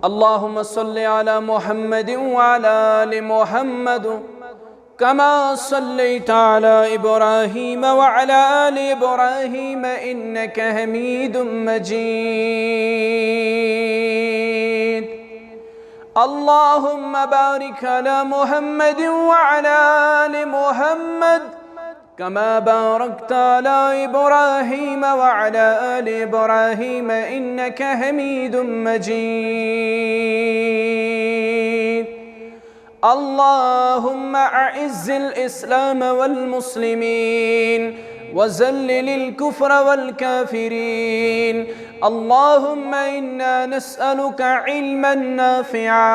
अल्लाहुम्मा सल्लि अला मुहम्मद व अला आलि मुहम्मद कमा सल्लैता अला इब्राहीम व अला आलि इब्राहीम इन्नका हमीदुम मजीद। अल्लाहुम्मा बारिक अला मुहम्मद व अला आलि मुहम्मद कमा बारकता अला इब्राहीम व अला आलि इब्राहीम इन्नका हमीदुम मजीद। अल्लाहुम्मा अइज़्ज़िल इस्लाम वल मुस्लिमीन वज़ल्लिलिल कुफ्र वल काफिरीन। अल्लाहुम्मा इन्ना नस्अलुका इल्मन नाफ़िआ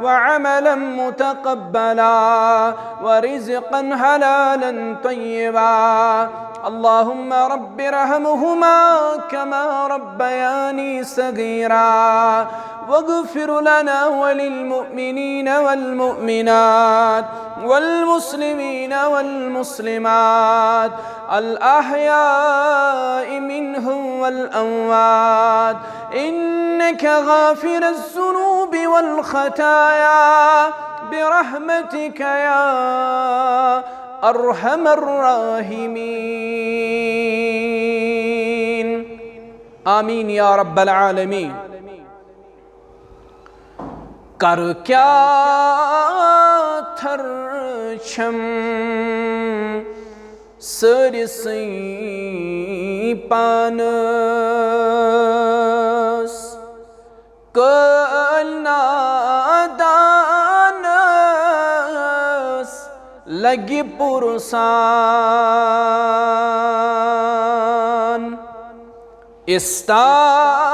व अमलन मुतक़ब्बला व रिज़्क़न हलालन तय्यबा। अल्लाहुम्मा रब्बिरहमहुमा कमा रब्बयानी सगीरा वग़फ़िर लना वलिलमुअमिनीन वल्मुअमिनात वल्मुस्लिमीन वल्मुस्लिमात अल अहयाइ मिनहुम वल अमवात इन्नका गाफ़िरुज़ ज़ुनूबि वल ख़ताया बिरहमतिका या अर्हमर राहिमीन। आमीन या रब्बल आलमीन। कर क्या थर छम सरसई पानस कलनादानस लगी पुरसान इस्ताद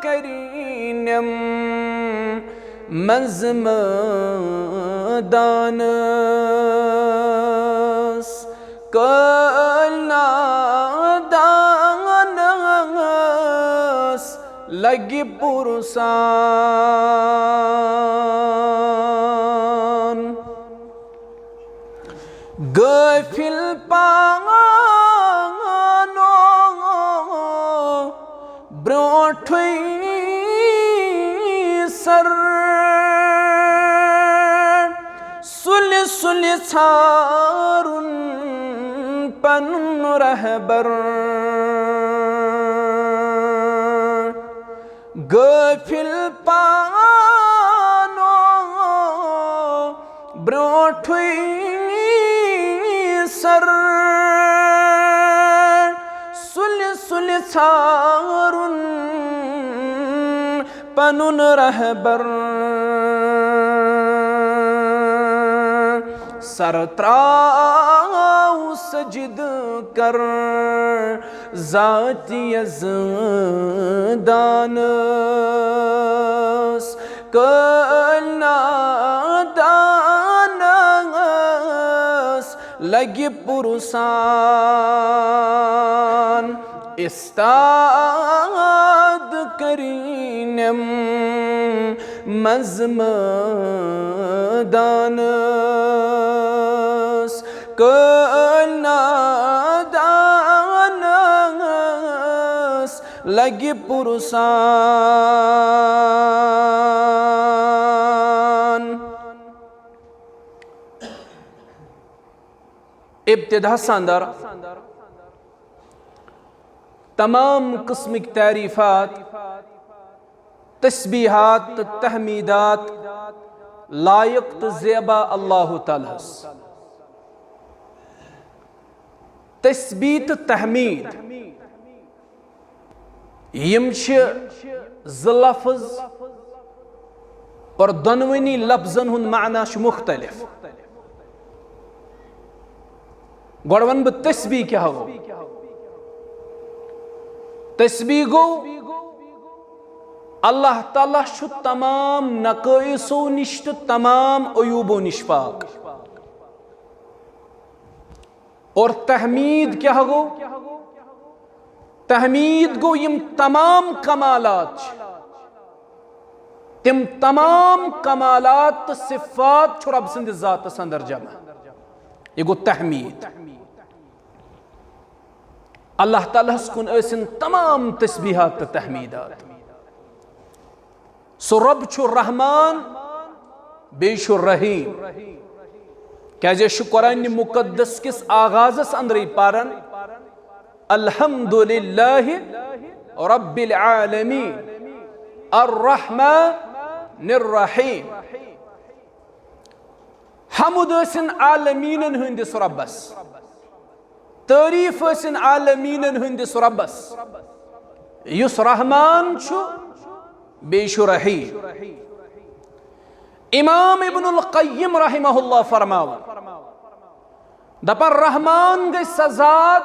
करीनम मज़मदानस कलनादानस लगी पुरसान गफिल पानो ब्रोठुई सर सुल सुल छारुन पनुन रहबर गफिल पानो ब्रोठुई सर सुल सुल छारुन पनुन रहबर सर त्राउ सजद कर ज़ाती यज़दानस कलनादानस लगी पुरसान इस्ताद करीनम मज़मदानस कलनादानस लगी पुरसान। इब्तिदा सांदर तमाम किस्मिक तारीफ़ात तस्बीहात तहमीदात लायक तो ज़ेबा अल्लाह ताला तस्बीह तो तहमीद यम ज़ लफ्ज़ और दोनवनी लफ्ज़न हुन माना मुख्तलिफ। गोड़ वन बह तस्बीह क्या गो। तस्बीह गो अल्लाह ताला छु तमाम नक़इसो निश तो तमाम अयूबो निश पाक। और तहमीद क्या गो। तहमीद गो यम तमाम कमालात तिम तमाम कमालात तो सिफ़ात छु रब सन्द ज़ात अंदर जमा। ये गो तहमीद। अल्लाह ताला कुन ऐसिन तमाम तस्बीहात तो तहमीदात। सो रब छु रहमान बेशु रहीम। क्या कुरान मुकद्दस किस आगाज़स अंदर पारन अल्हम्दुलिल्लाहि रब्बिल आलमीन अर्रहमानिर रहीम। हमुद इन आलमीनन हंदिस रब्बस, तारीफ इन आलमीनन हंदिस रब्बस युस रहमान छु बेशु रहीम। इमाम इब्नुल क़य्यिम रहमहुल्लाह फरमावन दपन रहमान गई सजाद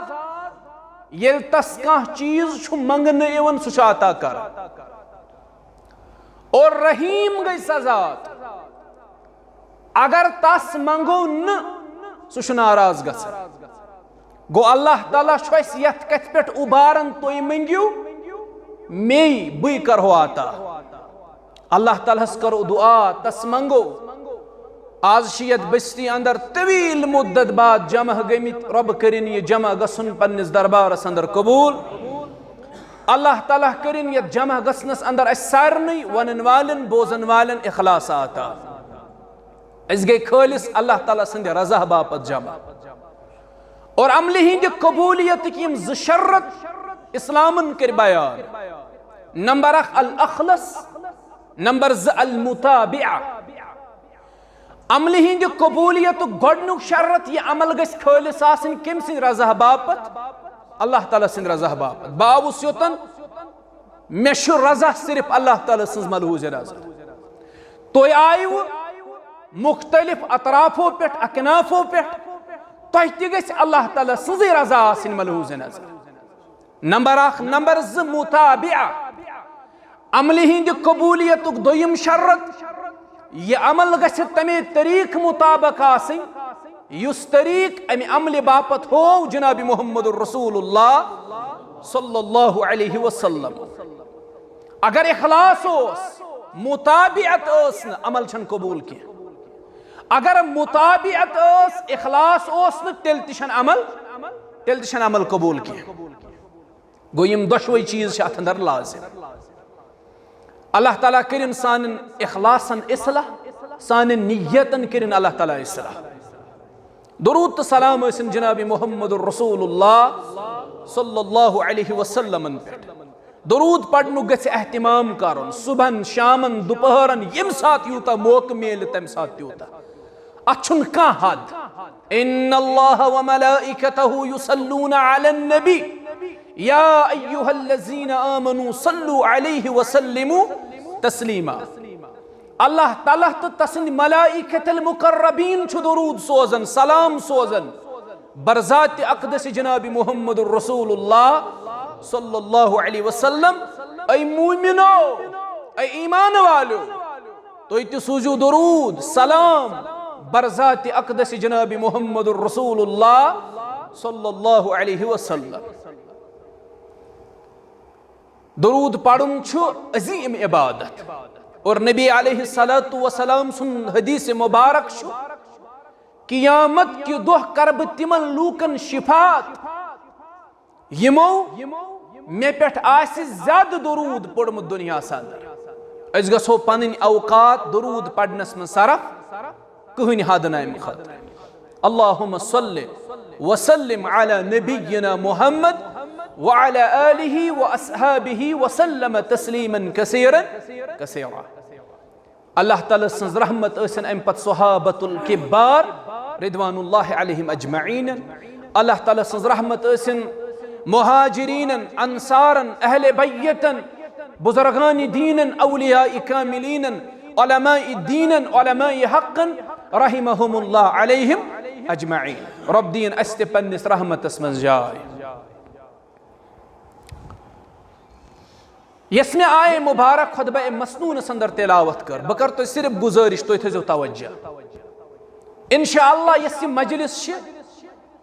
ये तस कह चीज छु मंगन इवन सु अता कर, और रहीम गई सजाद अगर तस मंगो न सु नाराज ग। गो अल्लाह ताला यथ कथ पे उबारन तुम मंगियो मे बी करो आता। अल्लाह ताला करो दुआ तस मंगो। आज यत बस्ती अंदर तवील मुद्दत बाद जमा गमित रब करिन ये जमा गसन पन्निस दरबारस अंदर कबूल। अल्लाह ताला करिन ये जमा गसनस अंदर सारनी वनन वालन बोजन वालन इखलास आता। इस गई खालिस अल्लाह ताला संदे रजा बापत जमा। और अमली हिंद कबूलियत की शर्रत इस्लामन कर बयान। नंबर 1 अल अखलस, नंबर 2 अल मुताबिआ। अमली हिंद कबूलियत गोडनुक शर्रत ये अमल गस खालिस आसिन किम सिंद रजा बापत अल्लाह ताला सिंद रजा बापत। बावुस योतन मेशु रजा सिर्फ अल्लाह ताला सिंद मलहूज रजा। तो आयु मुख्तलिफ अतराफों पे अकनाफों पे तो अल्लाह ताला सज़ी रजा आसिन मलहूज नजर। Number 1 number 2 मुताबिआ। अमली हिंद कबूलियत दोयम शर्त ये अमल गछ तमे तरीक मुताबिक आसिन युस तरीक अमि अमल बापत हो जनाब मुहम्मद रसूलुल्लाह सल्लल्लाहु अलैहि वसल्लम। अगर इखलास ओस मुताबिअत ओस न अमल छन कबूल किया। अगर मुताबिअत ओस इखलास ओस न तेल तिशन अमल कबूल किया। गो यम दशवई चीज अथ अंदर लाजिम। अल्लाह ताला करिन सानन इखलासन इस्लाह, सानन नियतन करिन अल्लाह ताला इस्लाह। दुरूद तो सलाम असिन जनाब मुहम्मद रसूलुल्लाह सल्लल्लाहु अलैहि वसल्लम पे। दुरूद पढ़नु गछ एहतिमाम करन सुबहन शामन दोपहरन यम साथ यूता मौक मेल तम साथ यूता अच्छुन का हद। इन्नल्लाह व मलाइकतहु युसल्लूना अलन नबी या अय्युहल्लज़ीना आमनू सल्लू अलैहि वसल्लिमू तस्लीमा। अल्लाह ताला तो तसिंद मलाइकतल मुकर्रबीन छु दुरूद सोजन सलाम सोजन बरज़ात अक़दस जनाब मुहम्मद रसूलुल्लाह सल्लल्लाहु अलैहि वसल्लम। ऐ मोमिनो ऐ ईमान वालो तो इति सूजू दुरूद सलाम बरज़ात अक़दस जनाब मुहम्मद रसूलुल्लाह सल्लल्लाहु अलैहि वसल्लम। दुरूद पढ़ुन छु अजीम इबादत। और नबी अलैहिस्सलातु वस्सलाम सुन हदीस मुबारक छु कियामत की दोह करब तिमन लूकन शिफात यमो मे पेट आसि ज्यादा दुरूद पढ़मुत दुनिया अंदर। अस गसो पन औकात दुरूद पढ़नस में सरफ कहन हद नाम खत। अल्लाहुम्मा सल्लि व सल्लिम अला नबिय्यिना मुहम्मद व अला आलिहि व अस्हाबिहि व सल्लम तस्लीमन कसीरन कसीरा। अल्लाह ताला सज रहमत असन अम पत सहाबतुल किबार रिदवानुल्लाहि अलैहिम अजमईन। अल्लाह ताला सज रहमत असन मुहाजिरीन अंसारन अहले बैतन बुजुर्गान दीनन औलिया कामिलीन उलमाए दीनन उलमाए हक़न रहिमहुमुल्लाह अलैहिम अजमईन। रब दीन अस्ते पन्निस रहमतस मज जाय। यसमें आए मुबारक खुतबा मसनून अंदर तिलावत कर बह कर तो सिर्फ गुजारिश तुम थो तवज्जो। इंशाअल्लाह यस मजलिस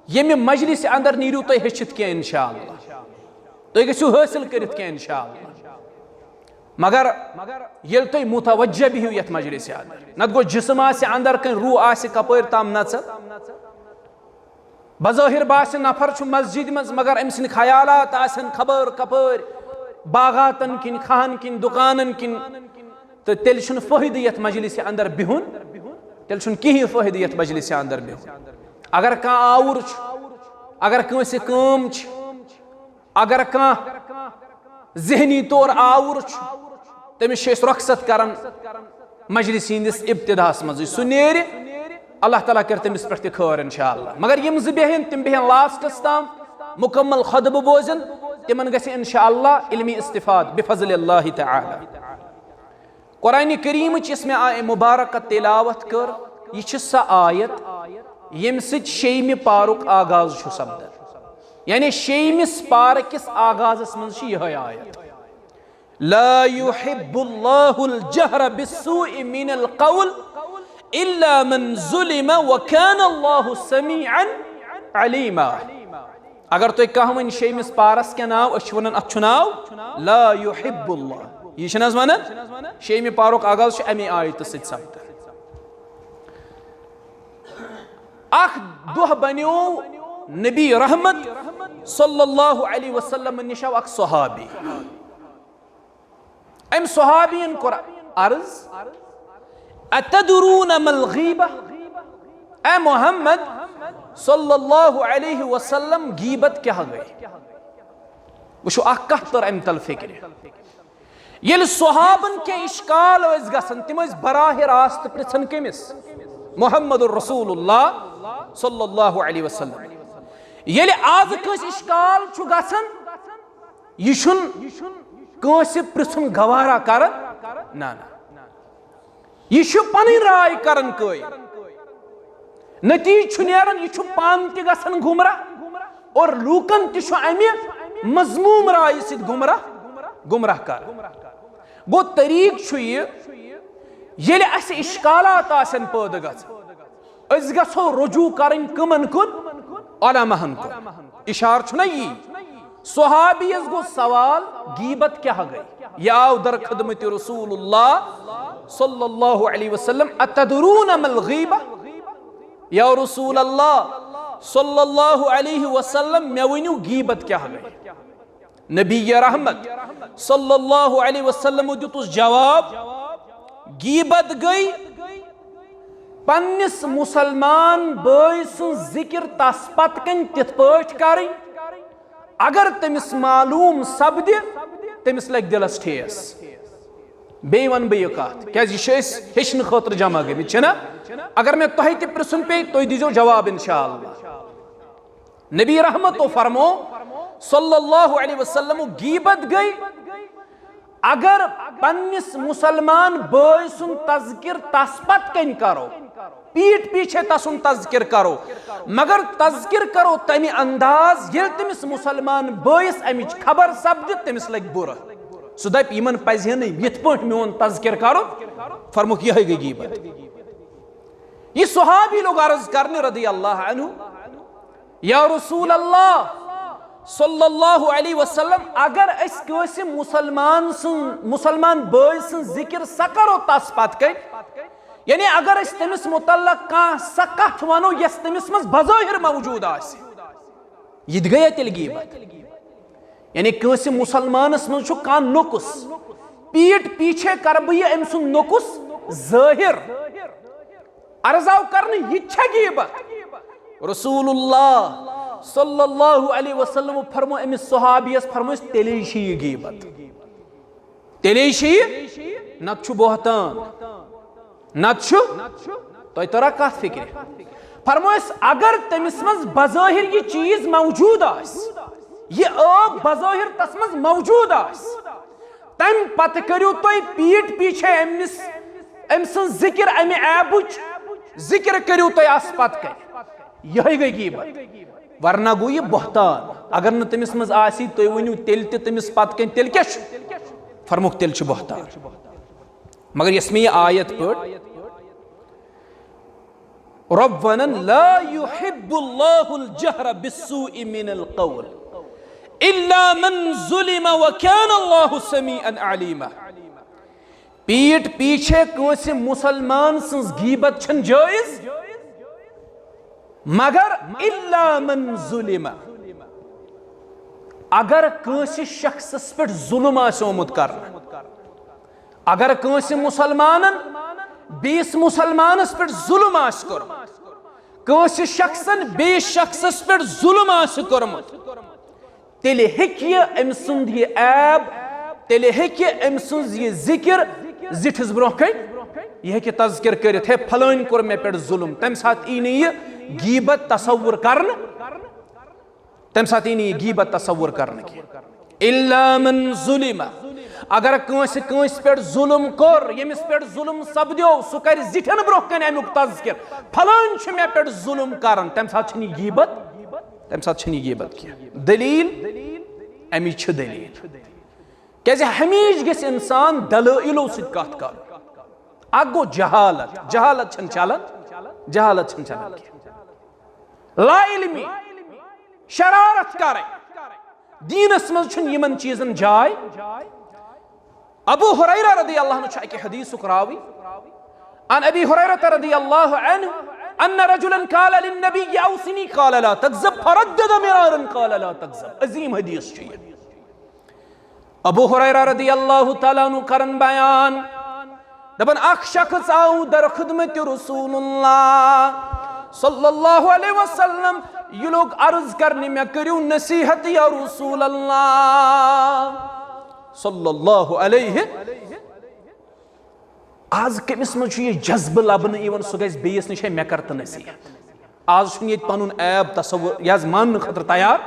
यमि मजलिस अंदर नीरू तुम हेचित कह इंशाअल्लाह तुम गो हासिल कर इंशाअल्लाह। मगर ये तुम मुतवज्जह बिहू ये मजलिस अंदर नत गो जिस्म अंदर कन रूह आस कपर तम नच बज़ाहिर बास नफर मस्जिद मज मगर अम सद ख्यालात आसन खबर कपर बागातन किन खान किन दुकानन किन तो तेल छुन फायदे यथ मजलिस अंदर बिहुन, तेल छुन कहीं फायदे यथ मजलिस अंदर बिहुन। अगर कह आउर, अगर कंसे काम, अगर कह जहनी तौर आउर, तमिस रुखसत कर मजलिस हिंदिस इब्तिदास मज, सह नेर, अल्लाह ताला कर तमिस पे खैर इंशाअल्लाह। मगर यम बेहन तिम बेहन लास्टस ताम मुकम्मल खुतबह बोजन, तिमन गसे इंशाअल्लाह इल्मी इस्तिफाद बिफज़लिल्लाहि तआला। कुरान करीम इसमें आय मुबारक तिलावत कर, यह सा आयत यम शेम पारुक आगाज सपदन, यानी शेमिस पार किस आगाजस मज यह आयत, ला युहिब्बुल्लाहुल जहर बिस्सूइ मिनल क़ौल इल्ला मन ज़ुलिम व काना अल्लाहु समीअन अलीमा। अगर तुम कह वन शेमिस पारस क्या नाव, वन अथ नाव ला युहिब्बुल्लाह, यह वन शेम पारुक आगाज अमे आयत सपद। अख दुह बनो नबी रहमत सल्लल्लाहु अलैहि वसल्लम निश अख सहाबी, अम सहाबियन कोर अर्ज, अतदरून मल गीबह, ए मोहम्मद सल्लल्लाहु अलैहि वसल्लम गीबत क्या गई। वो अख कथ तर अम तल फिक्र, ये सहाबन के इश्काल गसन, तिम बराह रास्त पृछन कमिस मुहम्मदुर रसूलुल्लाह सल्लल्लाहु अलैहि वसल्लम। ये आज कस इश्काल गसन, यह कंस पृछुन गवारा कर ना, यह पन राय कर, नतीज नेरन यह पान तन गुमराह और लूकन तमे मजमूम राय सत गुमराह कर। गो तरीक ये इश्कालात पैद गो रुजू कर कमन कुन, उलमाहन कुन। इशार छुना यी सहाबियस गो सवाल गीबत क्या गई, यह आव दर खदमत रसूलुल्लाह सल्लल्लाहु अलैहि वसल्लम, अतदरून मल गीबह, या रसूल अल्लाह सल्लल्लाहु अलैहि वसल्लम मे वनु गीबत क्या गई। नबी रहमत सल्लल्लाहु अलैहि वसल्लम दितुस जवाब, गीबत गई पन्निस मुसलमान बॉय सुन जिक्र तस पत कन तिथ पठ करें, अगर तमिस मालूम सपद तमिस लग दिलस ठेस। बे वन बह यह कत क्या हेचन खतर जमा गमित ना, अगर मैं तुह तह पृछुन पे तुम दीजो जवाब इंशाअल्लाह। नबी रहमत तो फरमो सल्लल्लाहु अलैहि वसल्लम, गीबत गई अगर पन्निस मुसलमान बॉय सुन तज़किर तस्पत कन करो, पीठ पीछे तसुन तज़किर करो, मगर तज़किर करो तमि अंदाज ये तमिस मुसलमान बॉयस अमिच खबर सपद तमिस लग बुरा, सह दप यमन पजह यथ पे मोन तज़किर करो, फरमुक यह गई गीबत। यह सहाबी लोग अर्ज करने रदी अल्लाह अन्हु, या रसूल अल्लाह सल्लल्लाहु अलैहि वसल्लम, अगर अस मुसलमान बॉय सुन जिक्र स करो तस पत कन, यानी अगर अस तमिस मुतल्लक कह स कथ वनो यस तमिस मज बज़ाहिर मौजूद आसि, यह गया तेल गीबत। यानी कंस मुसलमानस मज कह नुकुस, पीठ पीछे कर बह अम सुन नुकुस ज़ाहिर, अर्ज आव करने यह गीबत। रसूलुल्लाह सल्लल्लाहु अलैहि वसल्लम फरमो अमिस सहाबियस, फरमो तेले यह गीबत, तेले नत बोहतान, नत तुम तरा कत फिक्र। फरमोस अगर तमिस मज बज़ाहिर यह चीज मौजूद आस, यह आब बज़ाहिर तस मज मौजूद आस, तम पत करियो तुम पीठ पीछे अम सं जिक्र अमे ऐबुच जिक्र करियो तुम अस पत कर, यह गई गीबत। वरना गो यह बहतान, अगर न तमिस मज आसी तुम वनु तेल तमिस पत कन तेल क्या फरमुक तेल बहतान। मगर इसमें यह आयत पढ़, रब वनन ला युहिब्बुल्लाहुल जहर बिस्सूइ मिनल क़ौल इल्ला मन ज़ुलिम व काना अल्लाहु समीअन अलीमा। पीठ पीछे कंस मुसलमान सन्स गीबत छन जायज, मगर इल्ला मन ज़ुलिम, अगर कंस शख्सस पे जुल्म आसोमुत करना, अगर कंस मुसलमानन बीस मुसलमानस पे जुल्म आस कोरमुत, कंस शख्सन बेस शख्सस पे जुल्म आस कोरमुत, तेले हेक्य अम सुंद ये ऐब, तेले हेक्य अम सुंद ये जिक्र जिठस ब्रोह यह हेक्य तज़किर करित है फलान कोर मे पे जुल्म, तम साथ ई नहीं गीबत तसव्वुर करन, तम साथ ई नहीं गीबत तसव्वुर करन की। इल्ला मन जुलिमा, अगर कंस कंस पे जुल्म कोर, यमिस पे जुल्म सपद्यो, सु कर जिठन ब्रोह कन अमुक तज़किर फलान छ मे पे जुल्म करन, तम साथ छनी गीबत, तम साथ छनी गीबत की। दलील अमी छ दलील क्या हमेश गस इंसान दलाइलो सत कत कर। अग गो जहालत, जहालत छन चलन, जहालत छन चलन ला इल्मी शरारत करे दीनस मज छन यमन चीजन जाय। अबू हुरैरा रदियल्लाहु अन्हु के हदीस रावी अन अबी हुरैरा रदियल्लाहु अन्हु अन्न रजुलन क़ाल लिन्नबी औसिनी क़ाल ला तकज़ब फरद्दद मिरारन क़ाल ला तकज़ब। अजीम हदीस है। अबू हुरैरा रदियल्लाहु तआला अन्हु करन बयान दबन अख शख्स आउ दर खिदमत रसूलुल्लाह सल्लल्लाहु अलैहि वसल्लम, ये लोग अर्ज करने में करियो नसीहत या रसूल अल्लाह सल्लल्लाहु अलैहि। आज कमिस मज ये जज्ब लबन इवन सह गस बेस निश मे कर तो नसीहत। आज ये पनुन ऐब तसव्वुर यज मान खतर तैयार,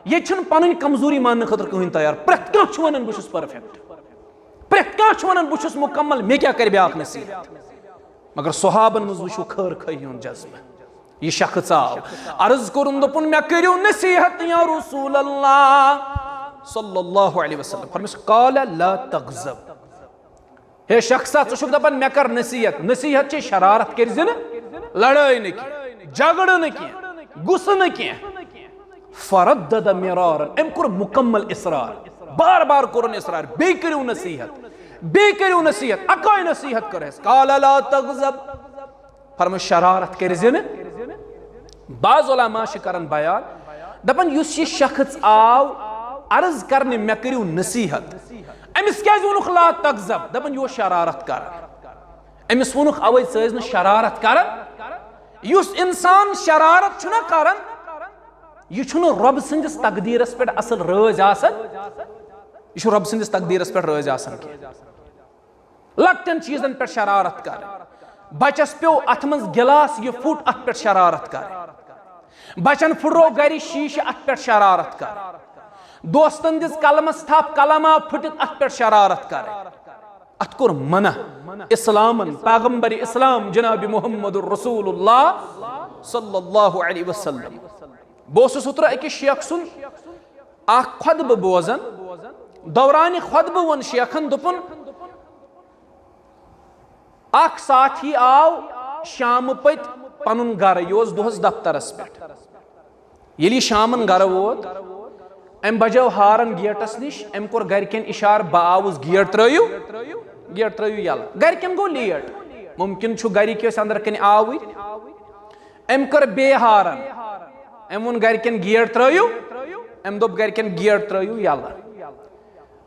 ये पनुन कमजोरी मान खतर कहीं तैयार। प्रेत कह वन बहुत परफेक्ट, प्रेत कह वन बहुत मुकम्मल, मे क्या कर ब्याक नसीहत। मगर सहाबन मज वो खर खई जज्ब। यह शख्स आव अर्ज कोरुन दोपुन मे करियो नसीहत या रसूल अल्लाह सल्लल्लाहु अलैहि वसल्लम। फरमाइस क़ाल ला तग़ज़ब, हे शख्सा चुक दपान मे कर नसीहत। नसीहत चे शरारत कर लड़ाई न की, झगड़ न की, गुस्सा न की। फरद्दद मिरारन, अम कोर मुकम्मल इसरार, बार बार कोरन इसरार, बे करियो नसीहत, बे करियो नसीहत, अकाय नसीहत करे। क़ाल ला तग़ज़ब, फरमाइस शरारत कर। बाज़ उलमा करन बयान दपन युस ये शख्स आव अर्ज करने मे करियो नसीहत, अमिस क्या वोनुख ला तग़ज़ब, दपन यो शरारत कर। अमिस वोनुख अवै न शरारत कर। युस इंसान शरारत छुना करन, यह छुना रब संदिस तकदीरस पे असल राज आसन, यह रब संदिस तकदीरस पे राज आसन। लकटन चीजन पे शरारत कर। बचस प्यो अथ मज गिलास यह फुट, अथ पे शरारत कर। बचन फुटरो गर शीश, अथ पे शरारत कर। दोस्तन दिस कलमस थप, कलमा फुटित, अथ पे शरारत कर। अथ कोर मना इस्लामन, पैगंबर इस्लाम जनाब मुहम्मदुर रसूलुल्लाह सल्लल्लाहु अलैहि वसल्लम। बस उतरा अकिस शेख सुन खुतब बोजन, दौरान खुतब वन शेखन दोपुन अख साथी आव शाम पत पनुन गर, यह दोहस दफ्तरस पे। ये शामन गर वोत, अम बजो हारन गेटस निश, अम कोर गरकन इशार बह आउस गेट त्रयू, गेट त्रयू यल। गरकन गो लेट, मुमकिन छु गरिक अंदर कन आव, अम कर बे हारन, अम वोन गरकन गेट त्रयू, अम दोप गरकन गेट त्रयू यल।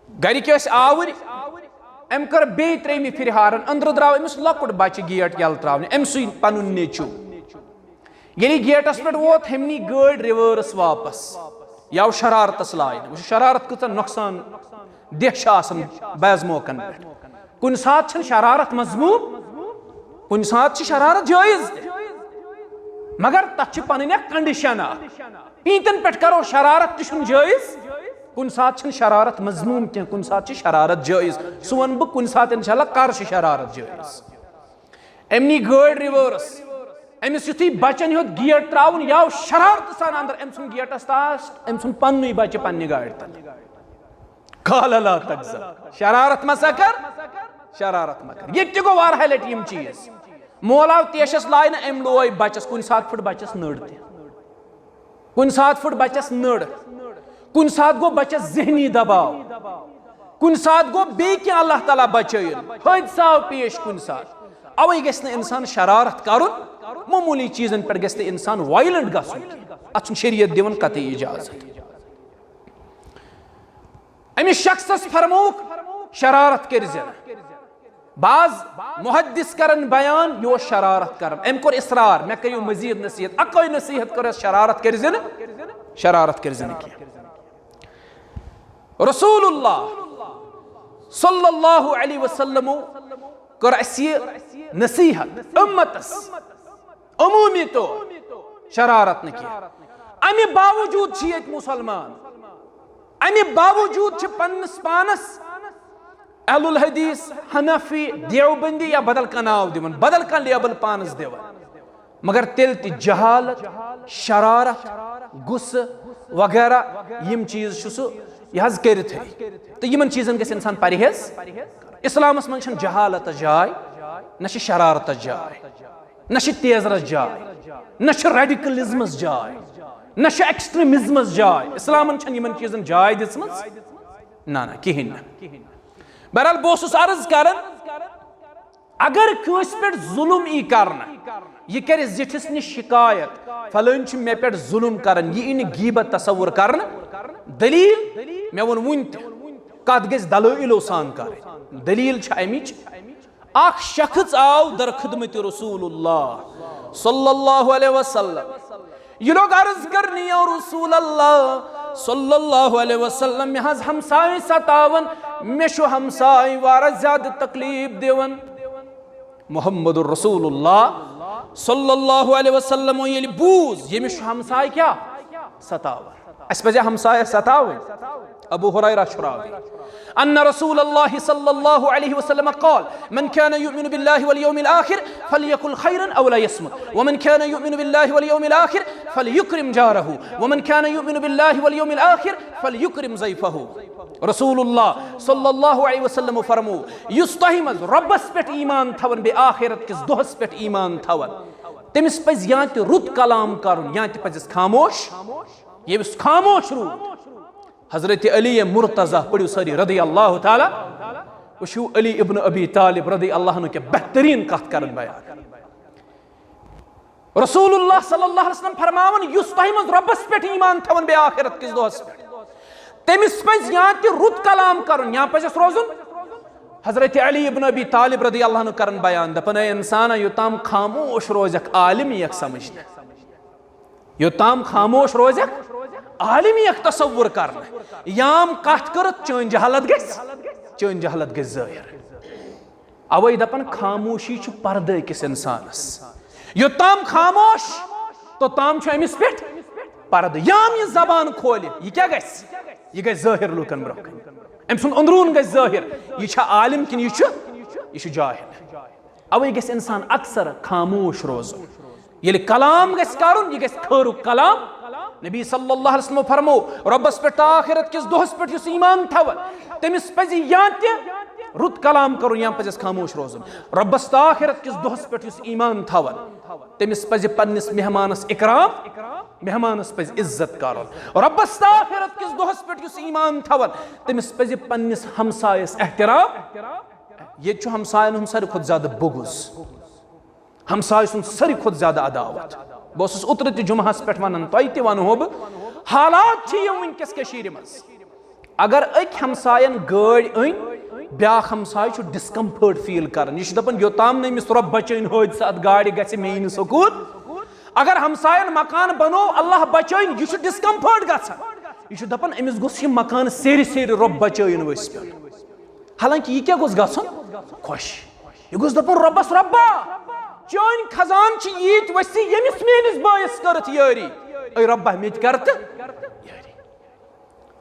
गरिक आवर, अम कर बे त्रेमि फिर हारन, अंदर द्राव अमिस लकुट बच्चे गेट यल त्रावने, अम सुई पनुन नेचू। ये गेटस पे वोत हमनी गाड़ रिवर्स वापस, यव शरारतस लाइन। शरारत कत नुकसान देख बैज मौकन पे। कुन सात शरारत मजमूम, कुन सात शरारत जायज, मगर तथ पन कंडीशन ईतन पे करो शरारत तह जायज। कुन सात शरारत मजमूम क्या, कुन सात शरारत जायज। सह वन बह कुन सात इंशाल्लाह कर शरारत जायज। अमनी गाड़ रिवर्स, अमिस युथी बचन होत गेट त्रावन, याव शरारत सान अंदर, अम सुन गेटस तास, अम सुन पन्नु बच्चे पन्ने गाड़ तल। क़ाल ला तग़ज़ब, शरारत मसा कर, शरारत मत कर। ये गो वारहा लट यम चीज। मोलाव तेशस लाइन, अम लोय बचस, कुन सात फुट बचस नड़ ते, कुन सात फुट बचस नड़, कुन सात गो बचस जहनी दबाव, कुन सात गो बे क्या अल्लाह ताला बचयन, हादसा पेश कुन सात। अवै गस इंसान शरारत करुन, मामूली चीजन पे गस इंसान वायलेंट गसन, अत शरीयत दिवन कतई इजाजत। अमिस शख्सस फरमोक शरारत कर, बाज मुहद्दिस करन बयान यो शरारत करन एम कोर इसरार मैं करियो मजीद नसीहत अकोई नसीहत कर शरारत करजिन की रसूलुल्लाह सल्लल्लाहु अलैहि वसल्लम कर असी नसीहत उम्मतस अमूमी तौर शरारत न की अमि बावजूद छी एक मुसलमान अमि बावजूद छ पन्नस पानस अहलुल हदीस हनफी देवबंदी या बदल का नाव दिवन बदल का लेबल पानस दिवन मगर तेल ति जहालत शरारत गुस्स वगैरह यम चीज छुसु यह करित तो यमन चीजन गस इंसान परहेज इस्लामस मन छन जहालत जाय न शरारत जाय न तेजरस जाय न रेडिकलिज्मस जाय न एक्सट्रीमिज्मस जाय इस्लामन छन यमन चीजन जाय दिसमस ना किहिन बहरहाल बहुत अर्ज कर अगर कंस पे जुलुम ई करना यह कर जिठिस निश शिकायत फलन मे पे जुलुम कर यह गीबत तस्वुर कर दलील मे वो वन कत गस दलाइलो सान कर दलील अमिच अख शख्स आव दर खिदमत रसूलुल्लाह सल्लल्लाहु अलैहि वसल्लम ये लोग अर्ज करनी और रसूल अल्लाह सल्लल्लाहु अलैहि वसल्लम में हज हमसाय सतावन मे शो हमसाय वारा ज्यादा तकलीफ देवन मोहम्मदुर रसूलुल्लाह सल्लल्लाहु अलैहि वसल्लम ये बूज ये शो हमसाय क्या सतावन अस पजे हमसाय सतावन अबू हुरैरा शुरावी अन्न रसूलुल्लाह सल्लल्लाहु अलैहि वसल्लम क़ाल मन कान युमिनु बिल्लाहि वल यौमिल आखिर फलयकुल खैरन अव ला यसमुत व मन कान युमिनु बिल्लाहि वल यौमिल आखिर फलयुक्रिम जारहु व मन कान युमिनु बिल्लाहि वल यौमिल आखिर फलयुक्रिम ज़ैफहु रसूलुल्लाह सल्लल्लाहु अलैहि वसल्लम फरमो युस तहि मज रब्बस पेट ईमान थवन बे आखिरत किस दोहस पेट ईमान थवन तमिस पज या त रुत कलाम करन या त पज खामोश ये खामोश रू हजरत अली मुर्तज़ा पढ़ो सारी रदी अल्लाह ताला वशु अली इब्न अबी तालिब रदी अल्लाह के बेहतरीन कथ करन बयान रसूलुल्लाह सल्लल्लाहु अलैहि वसल्लम फरमावन युस तहि मज रब्बस पेट ईमान थवन बे आखिरत किस दोहस पे तमिस पज या त रुत कलाम करन या पज रोजन हजरत अली इब्न अबी तालिब रदी अल्लाह करन बयान दपन इंसान योताम खामोश रोजक आलिम यक समझना योताम खामोश रोजक आलिमी एक तस्वुर करना याम कथ कर चन जहालत गस ज़ाहिर अवै दपन खामोशी छु पर्दे किस इंसानस योताम खामोश तो ताम छु अमिस पेट पर्दे याम ये जबान खोल ये क्या गस ये गस ज़ाहिर लुकन ब्रोक अम सुन अंदरून गस ज़ाहिर ये छ आलिम किन ये छ जाहिल अवै गस इंसान अक्सर खामोश रोज ये कलाम गस करुन ये गस खरु कलाम नबी सल्लल्लाहु अलैहि वसल्लम फरमो रब्बस पे आखिरत किस दोहस पे युस ईमान थवन तमिस पज या त रुत कलाम करो या पजस खामोश रोजन रब्बस आखिरत किस दोहस पे युस ईमान थवन तमिस पज पन्निस मेहमानस इकराम मेहमानस पज इज्जत करन रब्बस आखिरत किस दोहस पे युस ईमान थवन तमिस पज पन्निस हमसायस एहतराम ये छु हमसायन हम सारी खुद ज्यादा बुगुज हमसाय सुन सारी खुद ज्यादा अदावत बस उतर जुमहस पे वन तह वनो बह हालात वनकस मज अगर अक हमसायन गाड़ अन ब्या हमसाय डिस्कम्फर्ट फील कर दपान योताम नमिस रब बचन हादसा अत गाड़ ग मे सकून अगर हमसायन मकान बनो अल्लाह बचन यह डिस्कम्फर्ट गह दपान अमिस गोस मकान सेर सेर रब बचन वस पे हालांकि यह क्या गोस गसन खुश यह गोस दपान रब्बस रब्बा चन खजान ईत वसी यमिस मेनिस बायस करत यारी ऐ रब्बा मे करत यारी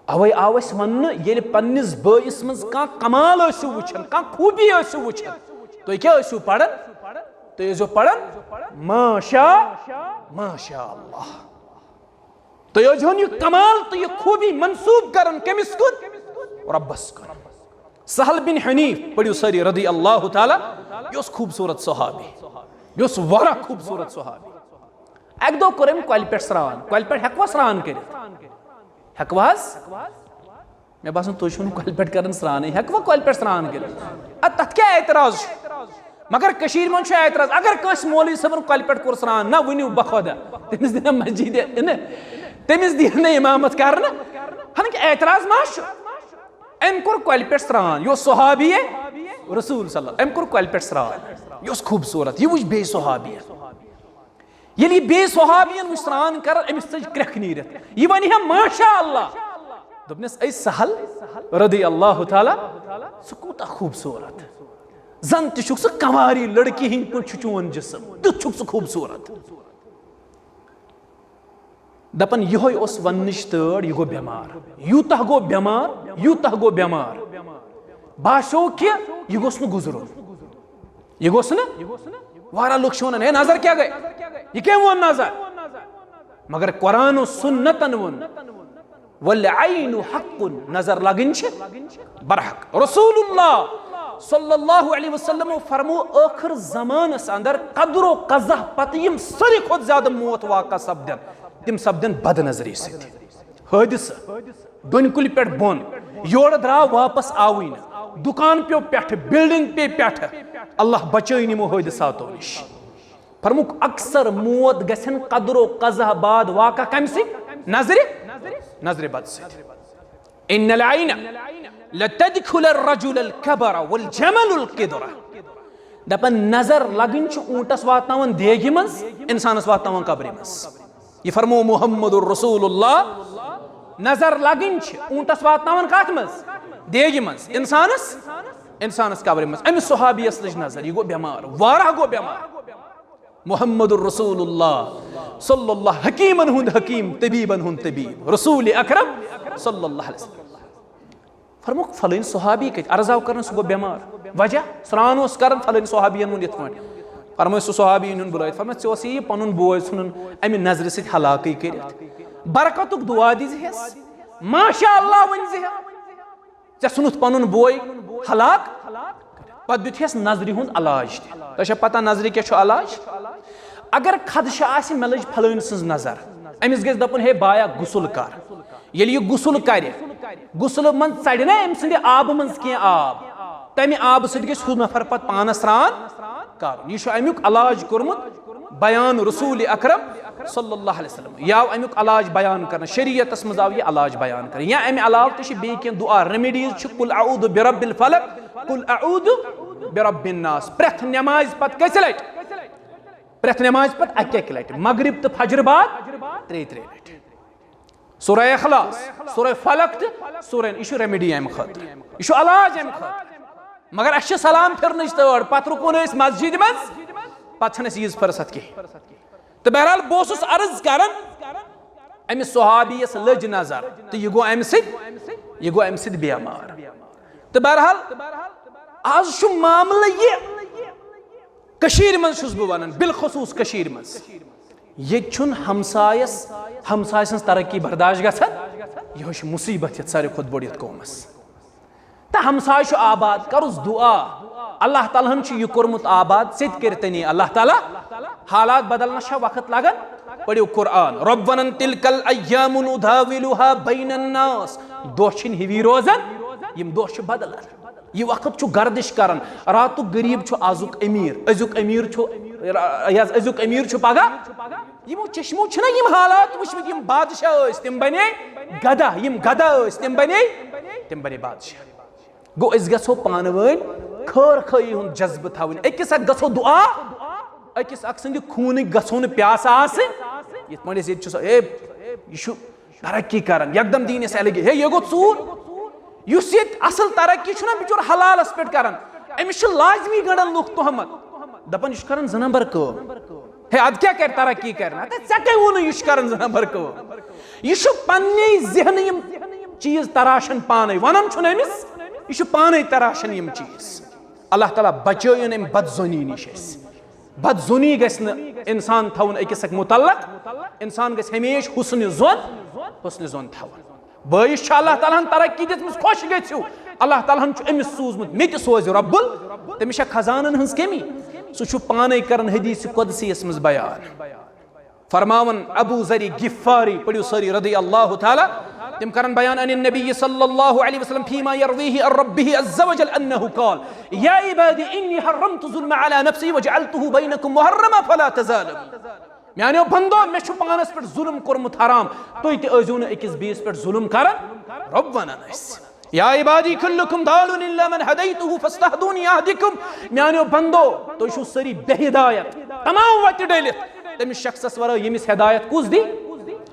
अवै आवस वन ये पन्निस बायस मज का कमाल वुचन का खूबी वुचन तुम क्या पढ़न तुम पढ़न माशा माशा अल्लाह तुम यह कमाल तो यह खूबी मंसूब करन कमिस कुन रब्बस कुन सहल बिन हनीफ पढ़ो सारी रदी अल्लाह ताला यह खूबसूरत सहाबी वारा खूबसूरत सहाबी अक दो कोर कल पे स्रान कल पे हेकवा स्रान कर हेकवास मे बासन तुम कल पे कर स्रान हेकवा कल पे स्रान कर तथ क्या एतराज मगर कशीर मन एतराज अगर कस मौलवी सबन कल पे कोर स्रान ना वनु बखुदा तमिस दिन मस्जिद इन तमिस दिन इमामत कर हालांकि एतराज मा अम कोर कल पे स्रान यो सहाबी रसूल सल्लल्लाहु अम कोर कल पे स्रान यह खूबसूरत यह वुच बे सहाबियन ये बे सहाबियन वुच स्रान कर अमिस सज क्रख नीरत यह वन माशा अल्लाह दोपनस ऐ सहल रदी अल्लाह ताला सह कूता खूबसूरत जन तुक सह कंवारी लड़की हिंद पे चोन जिसम तुथ सह खूबसूरत दपन यह वन तड़ यह गो बेमार यूतः गो बेमार बाशो कि यह गोस गुजर यह गोस वारा लोग वन है नजर क्या गए यह क्या वो नजर मगर कुरान सुन्नतन वन वल्लैनु हक्कुन नजर लगन बरहक रसूलुल्लाह सल्लल्लाहु अलैहि वसल्लम फरमो आखिर ज़मानस अंदर कदरो कज़ह पत यम सारी खुद ज्यादा मौत वाक़ा सपदन तिम सपदन बद नजरी सत हादिस दुनकुल पे बोन योर द्रा वापस आवी न दुकान पे पेठ बिल्डिंग पे पेठ अल्लाह बचाई निमो हादिसातो निश फरमुक अक्सर मौत गसन कदरो कज़ह बाद वाक़ा कम से नजरे बद से इन्नल ऐन लतदखुल अर्रजुल अलकबर वलजमल अलकिदरा दपन नजर लगन ऊंटस वातनावन देगी मज इंसानस वातनावन कब्र मज ये फरमो मुहम्मदुर रसूलुल्लाह नजर लगन ऊंटस वातनावन कत मज देगी मज इंसानस कब्र मज अमिस सहाबियस लज नजर यह गो बेमार वारा गो बेमार मुहम्मदुर रसूलुल्लाह सल्लल्लाहु हकीमन हुंद हकीम तबीबन हुंद तबीब रसूल अकरम सल्लल्लाहु अलैहि वसल्लम फरमुक फलन सहाबी कत अर्जाव कर सह गो बेमार वजह स्रान कर फलन सहाबियन वो ये फरमाय सह सहाबी बुलाय फरमाय ये पन बोय नुन अमि नजर सत हलाकई कर बरकतुक दुआ दिस माशा अल्लाह वन ऐ सुनुत पन बोय हलाक पत दुथस नजरि हुंद अलाज तह पता नजरि क्या अलाज अगर खदशा आसि मे लज फलन सज नजर अमिस गज दपन हे बाया गुसल कर ये गुसल कर गुसल मन चढ़ ना अम सद आब मज कह आब तमि आब सत हु नफर पत पानस स्रान कर यह अमुक अलाज कोरमुत बयान रसूल अकरम सल्लल्लाहु अलैहि वसल्लम या अमुक अलाज बयान कर शरीयतस मज आव यह अलाज बयान कर या अमि अलाव तह बे कह दुआ रेमेडीज कुल अऊदु बिरब्बिल फलक कुल अऊदु बिरब्बिन नास प्रथ नमाज पत कस लट प्रथ नमाज पत अक लट मगरिब तो फजर बाद त्रे लट सूरह इखलास सूरह फलक तो सूरह यह रेमेडी अम खतर यह अलाज अम खतर मगर अस सलाम फिर तौर पत रुको मस्जिद मज पत यीज फुर्सत कह तो बहरहाल बहुत अर्ज कर अमिस सहाबियस लज नजर तो यह गो अम सद बेमार तो बहरहाल आज मामल यह मज बह वन बिलखसूस मज ये हमसाय सं तरक्की बर्दाश्त गसन यह मुसीबत सारे खुद बोड़ कौमस तो हमसाय आबाद करुस दुआ अल्लाह ताला यह कोरमुत आबाद सिद करतनी अल्लाह ताला हालात बदलना वक्त लगन पढ़ो कुरान रब्बना तिलकल अय्यामु नुदाविलुहा बैनन नास दोह हिवी रोजन यम दोह बदलन यह वक्त गर्दिश कर रातुक गरीब आजुक अमीर अजुक अमीर पगह यमो चश्मो यम हालात वुचमत यम बादशाह तम बने गदा तम बने बादशाह गो गो पान वन खर खई हुंद जज्ब थवन अकिस गो दुआ अकिस सद खून गो प्यास यह तरक्की कर एकदम दीन अलग हे यह गो चूर युस ये असल तरक्की बिचोर हलालस पे कर अमिस लाजमी गड़न लुक तहमत दपन यह कर 2 नंबर कम हे अद क्या कर तरक्की करना ऐ वो यह कर 2 नंबर कम यह पन्ने जहन यम चीज तराशन पाने वनन अमिस यह पाने तराशन यम चीज अल्लाह ताला बचयन अम बदजुनी निश बदजुनी गस इंसान थवन अकिस मुतल्लक इंसान गस हमेश हुस्न जोन थवन बयस अल्लाह ताला तरक्की दिस खुश गो अल्लाह ताला अमिस सूजमुत मे सोज रब्बुल तमिस खजानन हज कमी सह पाने कर हदीस कुदसीयस मज बयान फरमावन अबू ज़री गिफ़ारी पढ़ो सारी रदी अल्लाह ताला तम करन बयान अन नबी सल्लल्लाहु अलैहि वसल्लम फीमा यरवीही अन रब्बिही अज़्ज़ व जल अन्नहु क़ाल या इबादी इन्नी हर्रमतु ज़ुल्म अला नफ्सी व जअलतुहु बैनकुम मुहर्रमा फला तज़ालमू मानो बंदो मे पानस पे जुल्म कोरमुत हराम तुम तजो न अकिस बीस पे जुल्म कर रब वनान या इबादी कुल्लुकुम दालुन इल्ला मन हदैतुहु फस्तहदूनी अहदिकुम म्यानो बंदो तो छु सरी बेहिदायत तमाम वत डलित तमिस शख्सस वर यमिस हिदायत कुस दी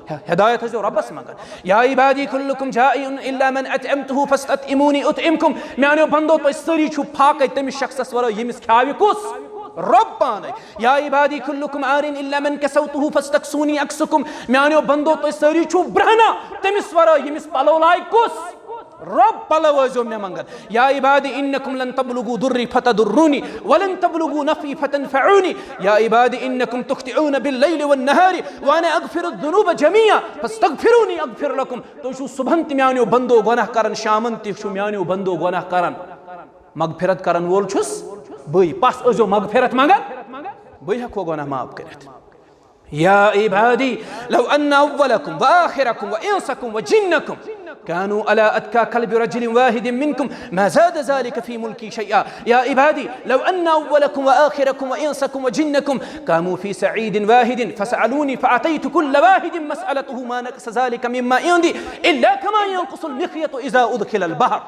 हिदायत हो रब्बस मगर या इबादी कुल्लुकुम जाइउन इल्ला मन अतअमतुहु फस्ततइमूनी उतइमकुम म्यानो बंदो तो सरी छु फाक तमिस शख्सस वर यमिस खावि कुस रब पान या इबादी कुल्लुकुम आरिन इल्ला मन कसौतुहु फस्तक्सूनी अक्सुकुम म्यानो बंदो तो सरी छु ब्रहना तमिस वर यमिस पलो लाई कुस रब पलवजो में मंगल या इबादी इन्नकुम लन तबलुगु दुर्री फतदुर्रूनी वलन तबलुगु नफी फतनफऊनी या इबादी इन्नकुम तुख्तिऊन बिल्लैलि वन्नहारी व अना अगफिरु दुनूब जमीआ फस्तगफिरूनी अगफिर लकुम तो छु सुबहन त म्यानो बंदो गुनाह करन शामन त छु म्यानो बंदो गुनाह करन मगफिरत करन वोल छुस बई पास अजो मगफिरत मंगल बई हको गुनाह माफ करत या इबादी लौ अन्ना अव्वलकुम व आखिरकुम व इंसकुम व जिन्नकुम कानू अला अत्का कल्बि रजुलिन वाहिदिन मिनकुम मा ज़ाद ज़ालिका फी मुल्की शैआ या इबादी लौ अन्ना अव्वलकुम व आखिरकुम व इंसकुम व जिन्नकुम कामू फी सईदिन वाहिदिन फसअलूनी फअतैतु कुल्ल वाहिदिन मसअलतुहु मा नक़स ज़ालिका मिम्मा इंदी इल्ला कमा यनक़ुसुल मिख़यतु इज़ा उदख़िलल बहर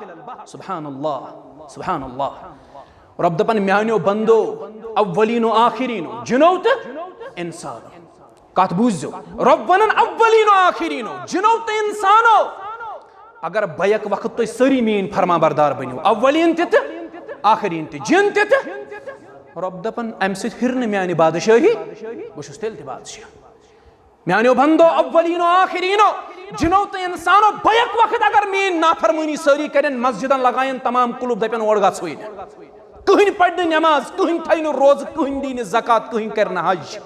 सुब्हानल्लाह सुब्हानल्लाह रब दपन म्यानो बंदो अव्वलीनो आखिरीनो जिनो त इंसानो कत बूझो रब वनन अव्वलीनो आखिरीनो जिनो त इंसानो अगर बैक वक्त तो सरी मीन फरमा बरदार बनो अव्वलीन त आखिरीन त जिन त रब दपन अम सत हिरन म्यानि बादशाही बस तेल त बादशाह म्यानो बंदो अव्वलीनो आखिरीनो जिनो तो इंसानो बैक वक्त अगर मीन नाफरमानी सरी करें मस्जिदन लगायन तमाम कुलूब दपन और गई कहीं पढ़ नमाज कहीं थी रोज कहीं दी ज़कात कहीं कर हज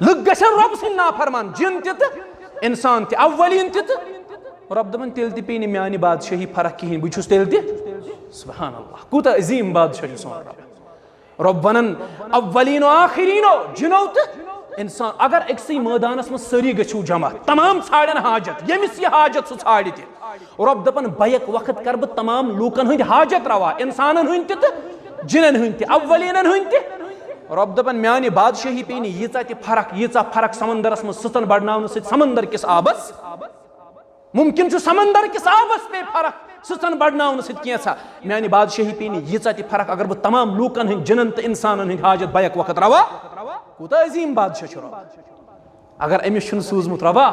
लुक गन रब सद नाफरमान जिन त इंसान त अव्वलीन त रब दपन तेल पे म्यानि बादशाही फर्क कहें बहुत तेल सुभान अल्लाह कूता अजीम बादशाह सोन रब रब वनन अव्वलीनो आखिरीनो जिनो त इंसान अगर अक्सई मैदानस में सरी गो जमा तमाम छाड़न हाजत यमिस यह हाजत सह छाड़ त रब दपन बैक वक्त कर बह तमाम लूकन हंद हाजत रवा इंसानन हंद त जिनन हंद अव्वलीनन हंद रब दपन म्यानि बादशाही पे यीचा त फर्क समंदरस में सतन बढ़नावन सत समंदर किस आबस मुमकिन समंदर किस आबस पे फर्क सतन बढ़नावन सत म्यानि बादशाही पे यीचा त फर्क अगर बह तमाम लूकन हंद जिनन तो इंसानन हंद हाजत बैक वक्त रवा कूता अजीम बादशाह रब अगर अमिस छुन सूजमुत रबा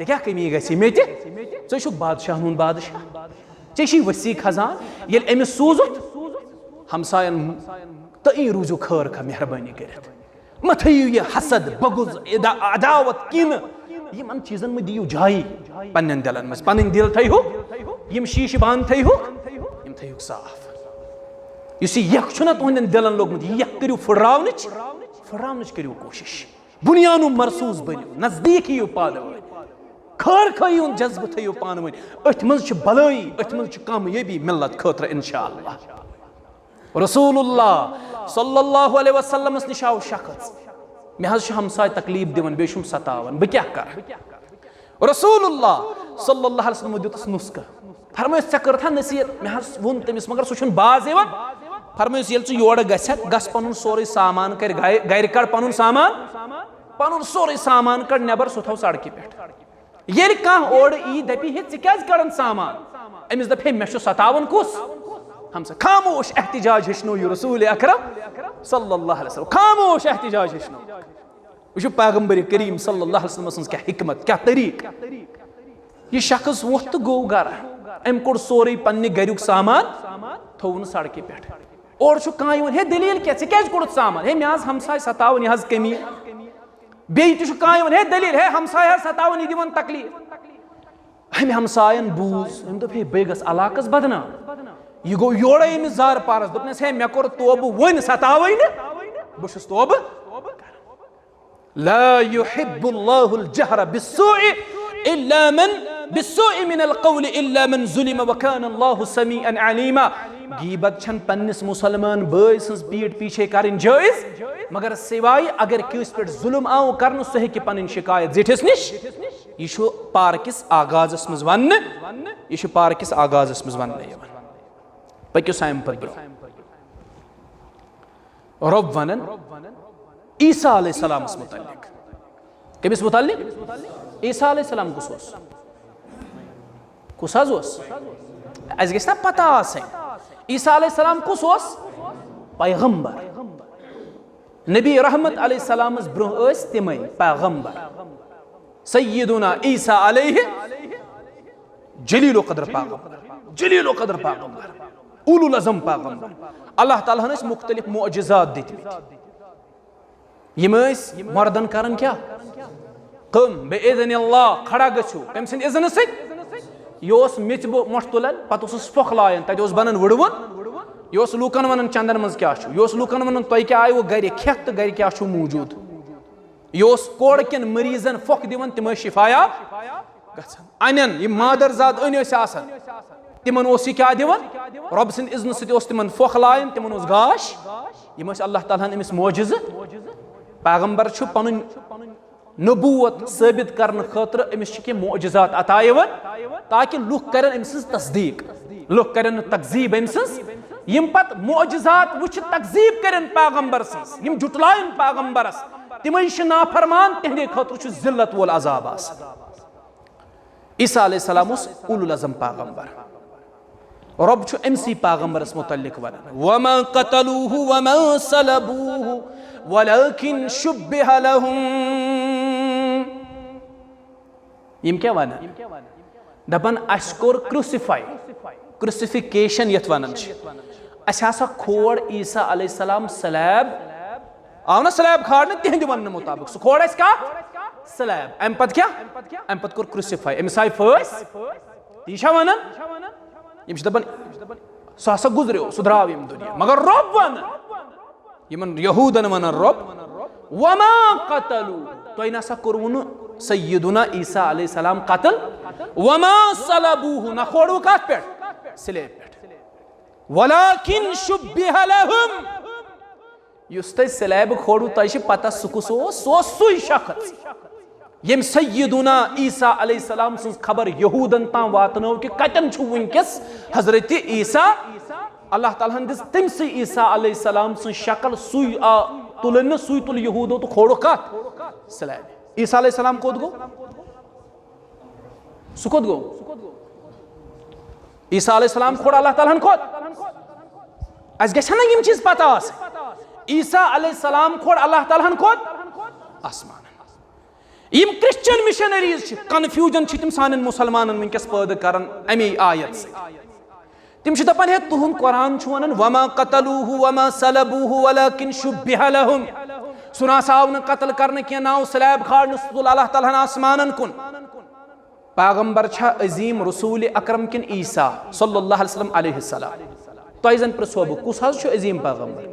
ऐ क्या कमी गई मे तुक बादशाह हूं बादशाह ऐ वसी खजान ये अमिस सूजुत हमसायन तई रूजू खैर खा मेहरबानी कर मत थयु यह हसद बगुज अदावत किन यमन चीजन में दियो जाई पन्न दिलन मज पन्न दिल थयु यम शीश बान थयु यम थयु साफ युसी यख छुना तुहंदन दिलन लोगमुत यख करियो फुरावनच करियो कोशिश बुनियानु मरसूस बनो नजदीक यू पान खैर खयु जज्ब थयु पान वन अथ मज भलाई अथ मज कामयाबी मिलत खतर इंशाअल्लाह रसूलुल्लाह सल्लल्लाहु अलैहि वसल्लम निश आव शख्स मे हज हमसाय तकलीफ दिवन बेशुम सतावन बह क्या कर रसूलुल्लाह सल्लल्लाहु अलैहि वसल्लम दितस नुस्खा फरमायस चे कर नसीहत मे हज वोन तमिस मगर सह बाज यवन फरमायस येल योर गस पनुन सोरे सामान कर गर कड़ पनुन सोरे सामान कड़ नबर सह थव सड़क पे ये कह ओर ई दपी हे क्या कड़न सामान अमिस दप मे सतावन कुस हमसे खामोश एहतिजाज हेचनो यह रसूल अकरम सल्लल्लाहु अलैहि वसल्लम खामोश एहतिजाज हेचनो वह पैगंबर करीम सल्लल्लाहु अलैहि वसल्लम क्या हिकमत क्या तरीक यह शख्स वोत तो गो गर अम कोड़ सोरे पन्ने गरुक सामान थोन सड़क पे और कह हे दलील क्या कोड़ सामान हे मे हमसाय सतावन यह कमी बेह कह हे दलील हे हमसाय सतावन यह दिवन तकलीफ हम हमसायन बूज अम दप हे बे गस इलाकस बदनाम यह गो योड़े अमिस जार पारस दोपनस हे मे कोर तोब वन सतावन बस तोब ला युहिब्बुल्लाहुल जहरा बिस्सूइ इल्ला मिनल क़ौलि इल्ला मन ज़ुलिम व काना अल्लाहु समीअन अलीमा गीबत छन पन्निस मुसलमान भाई सज पीठ पीछे करन जायज मगर सिवाय अगर किस पे जुल्म आओ करन सह हेकि पन्न शिकायत जिठिस निश यह पार्किस आगाजस मज वन यह पार्किस आगाजस मज वन पक्यो साइम पर ब्रो रब वनन ईसा अलैहिस्सलाम मुतल्लिक कमिस मुतल्लिक ईसा अलैहिस्सलाम कुस कुस अस गस ना पता आसन ईसा अलैहिस्सलाम कुस पैगंबर नबी रहमत अलैहिस्सलाम ब्रोह तम पैगंबर सय्यदुना ईसा अलैहि जलील क़द्र पैगंबर उलुल अज़म पैगंबर अल्लाह ताला ने मुख्तलिफ मुअजिज़ात दितमित यम मर्दन करन क्या कम बेइज़्निल्लाह खड़ा गछू तम सिंद इज़्न सत यह मिच मोट तुलन पत फोख लायन तत बनन वुड़वन यह लूकन वन चंदन मज क्या यह लूकन वन तुम क्या आयो गर खेत तो गर क्या मौजूद यह कोड़ कन मरीजन फोख दिवन तम शिफाया अनन यम मादरजाद अन तिमन क्या दिवन रब सिंद इज़्न सत तिमन फोख लायन तिमन गाश यम अल्लाह ताला अमिस मोजिज़ पैगंबर पन नबूवत साबित करने खतर अमिस मोजिज़ात अता ताकि लुक कर अम सज तस्दीक लुक कर तकजीब अम सज यम पत मोजिज़ात वुच तकजीब कर पैगंबर सज यम जुटलायन पैगंबरस तिम नाफरमान तिहंदे खतर जिल्लत वोल अजाब ईसा अलैहिस्सलाम उलुल अज़म पैगंबर रब अमसी पैगंबरस मुतल्लिक वन वमा क़तलूहु वमा सलबूहु वलकिन शुब्बिह लहुम यम क्या वन दपन अस कोर क्रूसिफिकेशन यथ वन अस खोड़ ईसा अलैहिस्सलाम स्लैब आव ना स्लैब खाड़ तिहंद वन मुताबिक सह खोड़ क्या स्लैब अम पत क्या अम पत कोर क्रूसिफाई अमिस आय फस यह वन यम दपन सह गुजरो सह द्राव यम दुनिया मगर रब वन यमन यहूदन वन रब वमा क़तलू तुम नसा कोरवु सय्यदुना ईसा अलैहिस्सलाम कत्ल वमा सलबूहु न खोड़ू कत पे स्लेब पे वलाकिन शुब्बिह लहुम युस तै स्लेब खोड़ू तै पता सुकुस सुई शख्स यम सय्यदुना ईसा अलैहिस्सलाम सं खबर यहूदन ताम वातनो कि कतन छु वंकस हजरत ईसा अल्लाह ताला दिस तमसी ईसा अलैहिस्सलाम सं शक्ल सुई तुलन सुई तुल यहूदो तो खोड़ो कत स्लेब ईसा अलैहिस्सलाम कोद गो सुकोद गो ईसा अलैहिस्सलाम खोड़ अल्लाह ताला कोद अस गछ ना यम चीज पता आस ईसा अलैहिस्सलाम खोड़ अल्लाह ताला कोद आसमान यम क्रिश्चियन मिशनरीज कन्फ्यूजन तिम सान मुसलमानन वंकस पैदा करन अमी आयत तिम दपान है तुहन कुरान वन वमा क़तलूहु वमा सलबूहु वलाकिन शुब्बिह लहुम सुना साव न कत्ल करने के नाव स्लैब खाड़ सुल अल्लाह ताला आसमानन कुन पैगंबर छा अजीम रसूल अकरम किन ईसा सल्लल्लाहु अलैहि वसल्लम तोय जन प्रसोब कुस हज छु अजीम पैगंबर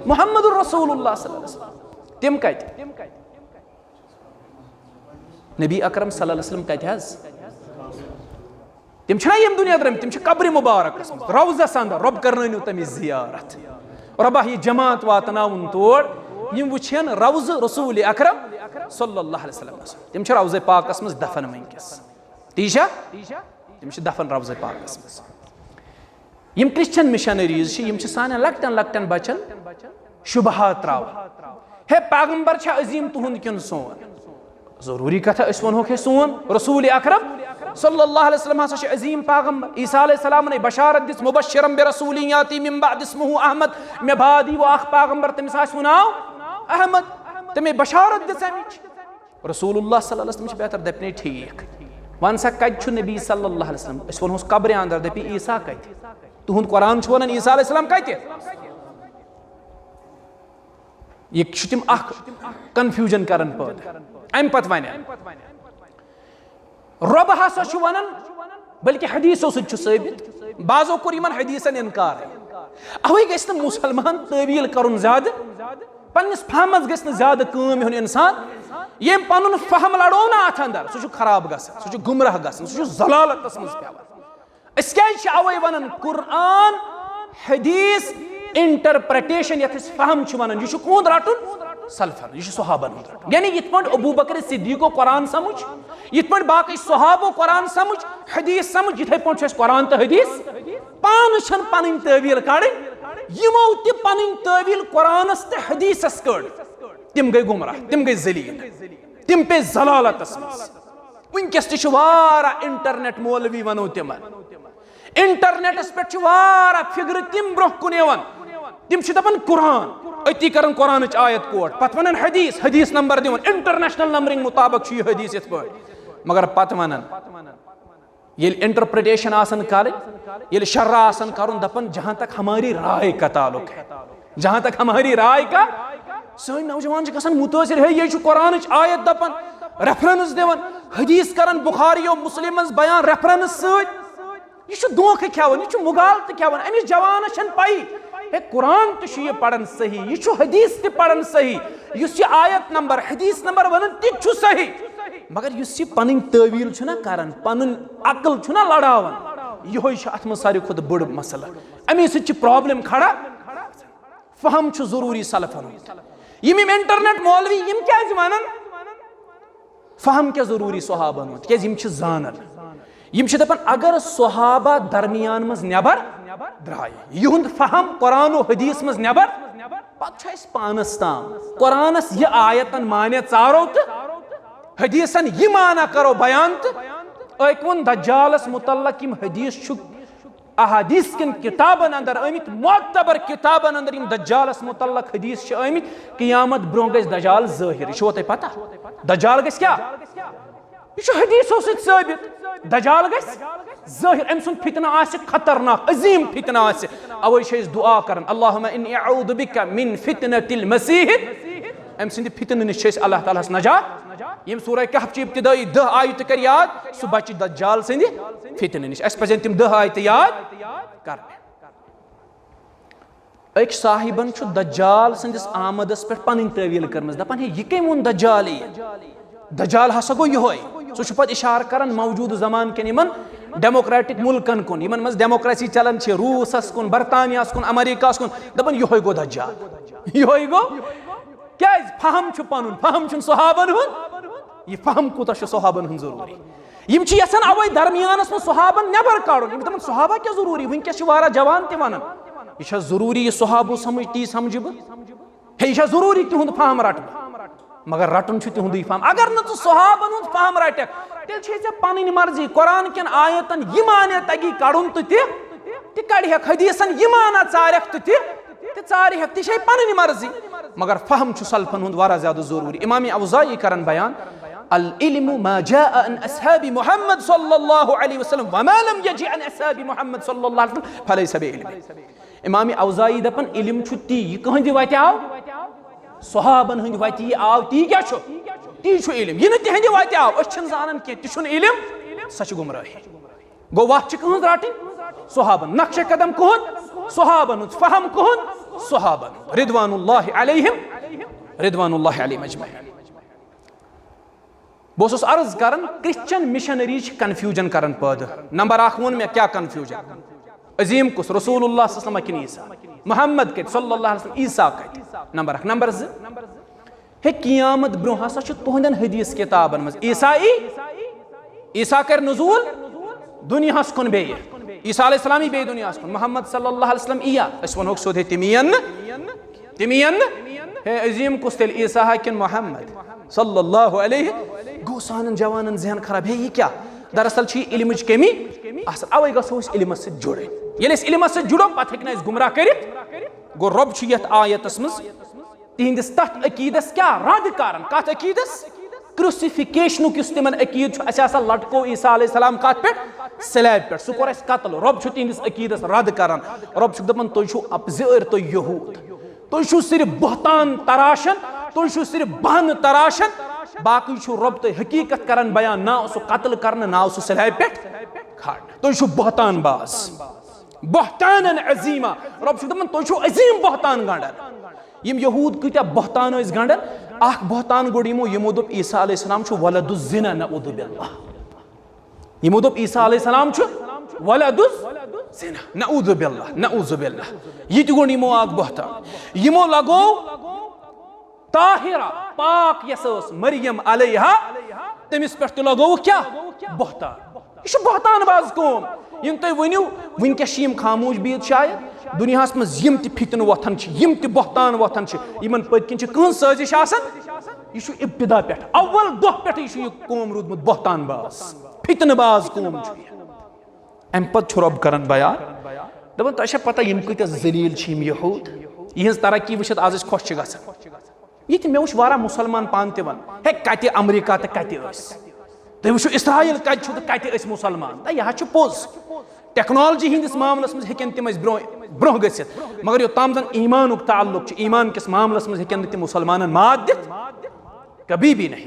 मुहम्मदुर रसूलुल्लाह सल्लल्लाहु अलैहि वसल्लम तिम कत नबी अकरम सल्लल्लाहु अलैहि वसल्लम कत हज तिम छना यम दुनिया द्रम तिम छ कब्र मुबारक रौज़ा अंदर रब करनौ तम जियारत रबा ये जमात वातनाउन तोड़ यम वुछन रौज़ रसूल अकरम सल्लल्लाहु अलैहि वसल्लम तिम छ रौज़े पाकस मज दफन वंकस तीशा तिम छ दफन रौज़े पाकस मज यम क्रिश्चियन मिशनरीज यम छ सान लक्टन लक्टन बचन शुबहात त्राव हे पैगंबर छ अजीम तुहुंद किन सोन जरूरी कथा अस वनो के सोन रसूल अकरम सल्लल्लाहु अलैहि वसल्लम हसा अजीम पैगंबर ईसा अलैहिस्सलाम ने बशारत दिस मुबश्शिरन बिरसूलिन याती मिन बाद इस्मुहु अहमद मे बादी वो अख पैगंबर तमिस सुनाओ अहमद तमे बशारत दिस अमिच रसूलुल्लाह सल्लल्लाहु अलैहि वसल्लम बेहतर दपने ठीक वन सा कत छु नबी सल्लल्लाहु अलैहि वसल्लम अस वनोस कब्र अंदर दपि ईसा कत तुहुंद कुरान छु वनन ईसा अलैहिस्सलाम कत ये तिम अख कन्फ्यूजन करन पद अम पत वन रब हसा वन बल्कि हदीसों से साबित बाजो कोर यमन हदीसन इनकार अवे गस मुसलमान तवील करुन ज्यादा पन्निस फहमस गस ज्यादा काम हुन इंसान यम पनुन फहम लड़ो ना अथ अंदर सह खराब गसन सह गुमराह गसन सह जलालतस मज पेवन अस क्या अवे वन कुरान हदीस इंटरप्रिटेशन यथ फहम वन यह कौन रटन सल्फन यह सहाबन यानी ये अबू बकर सिद्दीको कुरान समझ ये बाकी सहाबो कुरान समझ हदीस समझ ये कुरान तो हदीस पान पन तवील कड़ यमो पन तवील कुरानस तो हदीसस कड़ तिम गई गुमराह तिम गई जलील तिम पे जलालतस वनकस ति वारा इंटरनेट मौलवी वनो तिमन इंटरनेटस पे वारा फिगर तिम ब्रोह कुन यवन तिम दपन कुरान अति करन कुरान आयत कोट पत वनन हदीस हदीस नंबर दिवन इंटरनेशनल नंबरिंग मुताबिक यह हदीस इत पे मगर पत वनन ये इंटरप्रिटेशन आसन कर ये शर्रा आसन करुन दपन जहां तक हमारी राय का ताल्लुक है जहां तक हमारी राय का सही नौजवान गसन मुतासिर है ये कुरान आयत दपन रेफरेंस दिवन हदीस करन बुखारी और मुस्लिम बयान रेफरेंस यह धोख खेवन यह मुगाल तो खेवन अमिस जवान पाई है कुरान तो पढ़न सही यह हदीस त पढ़न सही इस आयत नंबर हदीस नंबर वन ति सही मगर इस पन तवील करान पन अकल लड़ावन यह अत सारे खुद बड़ मसल अमे सि प्रॉब्लम खड़ा फहम जरूरी सलफन यम इंटरनेट मौलवी यम क्या वन फहम क्या जरूरी सहाबन क्या जानन यम दपन अगर सहाबा दरमियान मज नबर द्राय युंद फहम कुरान और हदीस मज नबर पत पानस ताम कुरानस यह आयतन माने चारो तो हदीसन यह माना करो बयान तो वोन दज्जालस मुतल्लक यम हदीस अहादीस किन किताबन अंदर आमित मोतबर किताबन अंदर यम दज्जालस मुतल्लक हदीस आमित क़ियामत ब्रोह गस दज्जाल ज़ाहिर यह तुम पता दज्जाल गस क्या यह हदीसों से साबित दज्जाल गस ज़ाहिर अम सुन फितना आसे खतरनाक अजीम फितना आसे अवै दुआ करन अल्लाहुम्मा इन्नी अऊदु बिका मिन फितनतिल मसीह अम सुंद फितन निश अल्लाह ताला नजात यम सूरह कहफ ची इब्तिदाई 10 आयत कर याद सु बच दज्जाल सिंद फितन निश अस पजन तिम 10 आयत याद कर एक साहिबन छु दज्जाल सिंदिस आमदस पे पन तवील करमस दपन हे यह कम वोन दज्जाल दज्जाल हसा गो यहोय सु पत इशार करन मौजूद जमान के निमन डेमोक्रेटिक मुल्कन कुन यमन मज डेमोक्रेसी चलन छे रूसस कुन बर्तानियास कुन अमेरिकास कुन दपन यहोय गो दज्जाल यहोय गो क्या फहम छु पनुन फहम छु सहाबन हुन यह फहम कोता छु सहाबन हुन जरूरी यम छि यसन अवै दरमियानस में सहाबन नेबर काडुन यम दपन सहाबा क्या जरूरी वनकस वारा जवान ते वनन यह जरूरी यह सहाबो समझ ती समझब हे यह जरूरी तिहुंद फहम रट मगर रटन तिहुंद फहम अगर न सहाबन हुंद फहम रटक तेल छे पन मर्जी कुरान किन आयतन यह माने तगी कड़ुन तो कड़ हदीसन यह माना चारक तो चार हे पन मर्जी मगर फहम सल्फन हुंद वारा ज्यादा जरूरी इमाम औज़ाई करन बयान अल इल्मु मा जाअ अन अस्हाबी मुहम्मद सल्लल्लाहु अलैहि वसल्लम व मा लम यजी अन अस्हाबी मुहम्मद सल्लल्लाहु अलैहि वसल्लम फलैस बिइल्म इमाम औज़ाई दपन इल्म छु ती यह कहंद वत आव सहाबन हंद वत आव ती क्या छु ती छु इल्म यह न तिहंद वत आव अस छन जानन के ति छुन इल्म सच गुमराही गो वत छु कहंद राटिन सहाबन नक्श कदम कहन सहाबन फहम कहन सहाबन रिदवानुल्लाहि अलैहिम अजमईन बस अर्ज करन क्रिश्चियन मिशनरी कन्फ्यूजन करन पैदा नंबर 1 वोन मे क्या कन्फ्यूजन अजीम कुस रसूलुल्लाह सल्लल्लाहु अलैहि वसल्लम ईसा मोहम्मद के सल्लल्लाहु अलैहि वसल्लम ईसा के नंबर 1 नंबर 2 हे क़ियामत ब्रोह हसा छु तुहंदन हदीस किताबन मज ईसा कर नुज़ूल दुनियास कुन बे ईसा अलैहिस्सलाम बे दुनियास कुन मोहम्मद सल्लल्लाहु अलैहि वसल्लम इया अस वनोक सोधे तिमियन हे अजीम कुस तेल ईसा किन मोहम्मद सल्लल्लाहु अलैहि गो सानन जवानन जहन खराब है ये क्या दरअसल छी इल्मच कमी अवै गो इल्म से जुड़े ये इल्म से जुड़ो पत हेक न गुमराह करित गो रब छु यत आयतस मज तिहिंदिस तथ अकीदस क्या रद करन कत अकीदस क्रूसिफिकेशन किस तिमन अकीद छु अस आसा लटको ईसा अलैहिस्सलाम कत पे स्लैब पे सु कोर अस कत्ल रब छु तिहिंदिस अकीदस रद करन रब छु दपन तो छु अपजर तो यहूद तो छु सिर्फ बहतान तराशन तो छु सिर्फ बहन तराशन बाकी छु रब तो हकीकत करन बयान ना उसो कत्ल करन ना उसो स्लैब पे खाट तो छु बहतान बाज बहतानन अजीमा रब छु दपन तो छु अजीम बहतान गंडन यम यहूद कत्या बहतान इस गंडन अख बहतान गोड यमो दोप ईसा अलैहिस्सलाम छु वलदुज जिना नऊदु बिल्लाह यमो दोप ईसा अलैहिस्सलाम छु वलदुज जिना नऊदु बिल्लाह ये गोड यमो आग बहतान यमो लगो ताहिरा पाक यसस मरियम अलैहा तमिस पे तो लगो क्या बहतान यह बहतान बाज कौम यम तुम वनिव वनकस खामोश बिहित शायद दुनियास मज यम फितन वथन यम बहतान वथन यमन पत्किन कह साजिश आसान यह इब्तिदा पे अव्वल दो पे यह कौम रूदमुत बहतान बाज फितन बाज कौम अम पे रब कर बयान दपान तुझे पता यम कत जलील यहूद यहज तरक्की वुचित आज खुश गसान ये मे वो मुसलमान पान वन हे कत अमरीका तो कत तुम वो इसराइल कत मुसलमान यह पोज टेक्नोलॉजी हंदिस मामलस मज हेकन तम ब्रोह गसित मगर योताम जन ईमान ताल्लुक ईमान किस मामलस मज हेकन तम मुसलमान मात दित कभी भी नहीं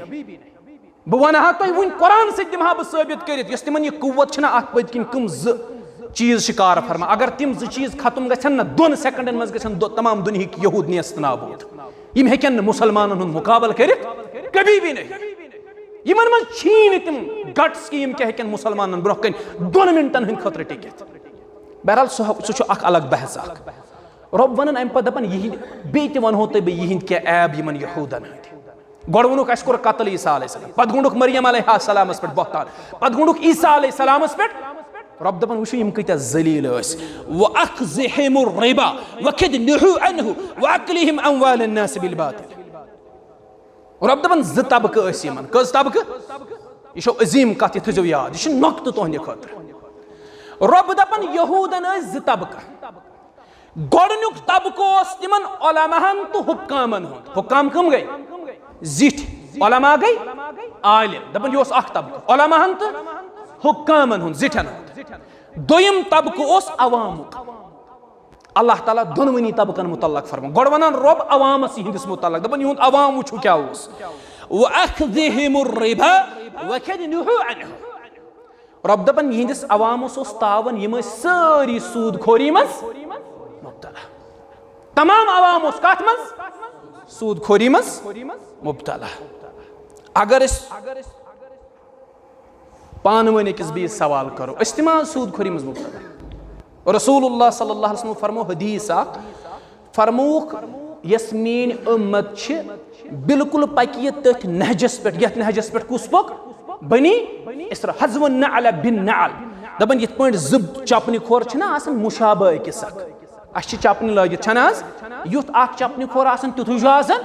बह वन तुम वन कुरान से दिमा बह साबित कर तिमन यह कुव्वत अत पत्किन कम चीज शिकार फरमा अगर तिम चीज खत्म गन ना 2 सेकंडन मज गन तमाम दुनिया यहूद नेस्त नाबूद यम हेकन मुसलमान मुकाबल कर कभी भी नहीं यमन मज छीन तिम गट्स कि यम क्या हेकन मुसलमान ब्रोह कन 2 मिनटन हंद खतर टिकित बहरहाल सह अलग बहस रब वन अम पे दपान यह बे वनो तो बह यहद क्या ऐब यमन यहूदन हंद गोड़ वोनुक अस कोर कत्ल ईसा अलैहिस्सलाम पत गुंडुक मरियम अलैहिस्सलामस पे बहतान पत गुंडुक ईसा अलैहिस्सलामस पे रब दपान वो यम कत जलील व अखज़िहिमुर रिबा व खदनुहु अन्हु व अक्लिहिम अमवाल अन्नास बिल बातिल रब दपान ज तबक यमन कस तबक यह अजीम कत यह थो याद यह नक्त तुहंद खतर रब दपान यहूदन ज तबक गोडनुक तबक तिमन उलमाहन तो हुक्कामन हुंद हुक्काम कम गई जिठ उलमा गई आलिम दपान यह अख तबक उलमाहन तो हुक्कामन हुंद जिठन दोयम तबक अवामुक अल्लाह ताला दोनवनी तबकन मुतल्लक फरमा गोड़ वनान रब अवामस हिंदिस मुतल्लक दपान यहुंद अवाम वुचु क्या व अखज़िहिमुर रिबा व खदनुहु अन्हु रब दपान यहिंदिस अवामस तावन यम सारी सूद खोरी मज मुब्तला तमाम अवाम कत मज सूद खोरी मज मुब्तला अगर पान वन अकिस बीस सवाल करो इस्तेमा सूद खोरी मज मुब्तला रसूलुल्लाह सल्लल्लाहु अलैहि वसल्लम फरमो हदीस फरमोख यस मेन उम्मत बिल्कुल पकि तथ नहजस पे यथ नहजस पे कुस पक बनी इसरा हज़वन नअल बिन नअल दपन यथ पॉइंट ज़ब चपनी खोर छना आसन मुशाबा अकिस अश चपनी लगित छना युथ अख चपनी खोर आसन तुथु आसन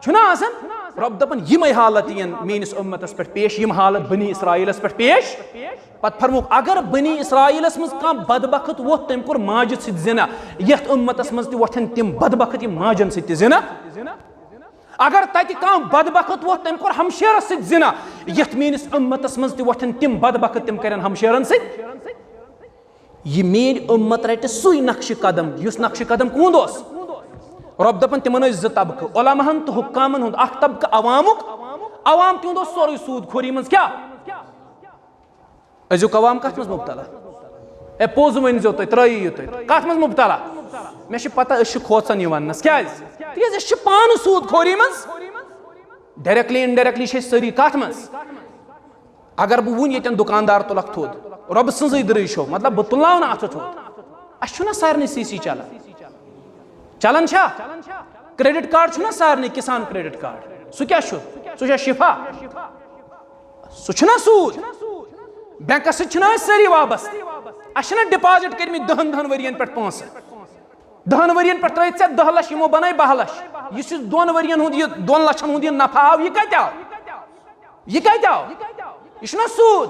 छुना आसन रब दपन यम हालत यन मेनिस उम्मतस पे पेश यम हालत बनी इसराइलस पे पेश पत फरमुक अगर बनी इसराइलस मज कह बदबखत वो तम कोर माज सि जिना यथ उम्मतस मज वथन तम बदबखत यम माजन सि जिना अगर तत कह बदबखत वो तम कोर हमशेरस सि जिना यथ मेनिस उम्मतस मज वथन तम बदबखत तम करन हमशेरन सि यह मेन उम्मत रट सुई नक्श कदम युस नक्श कदम कूद ओस रब दपन तिमन ज तबक उलमाहन तो हुक्कामन हुंद अख तबक अवामुक अवाम तिहुंद सोरे सूद खोरी मज क्या अजुक अवाम कत मज मुब्तला ए पोज वन जो त्रयु कत मज मुब्तला मे पता खोचन यह वनस क्या तिज पान सूद खोरी मज डायरेक्टली इनडायरेक्टली सारी कत मज अगर बह वन ये दुकानदार तुलक थोद रब सज दृशो मतलब बह तुल अत थोद अना सारे सी चलन क्रेडिट कार्ड छुना सारे किसान क्रेडिट कार्ड सह क्या सह शिफा सह सूद बैंकस सारी वाबस्त अना डिपॉजिट कर 10 वरियन पे पोस 10 वरियन पे त्र 10 लक्ष यमो बन 12 लक्ष यह 2 वरियन हुंद 2 लक्षन हुंद नफा आव यह कत आव यह सूद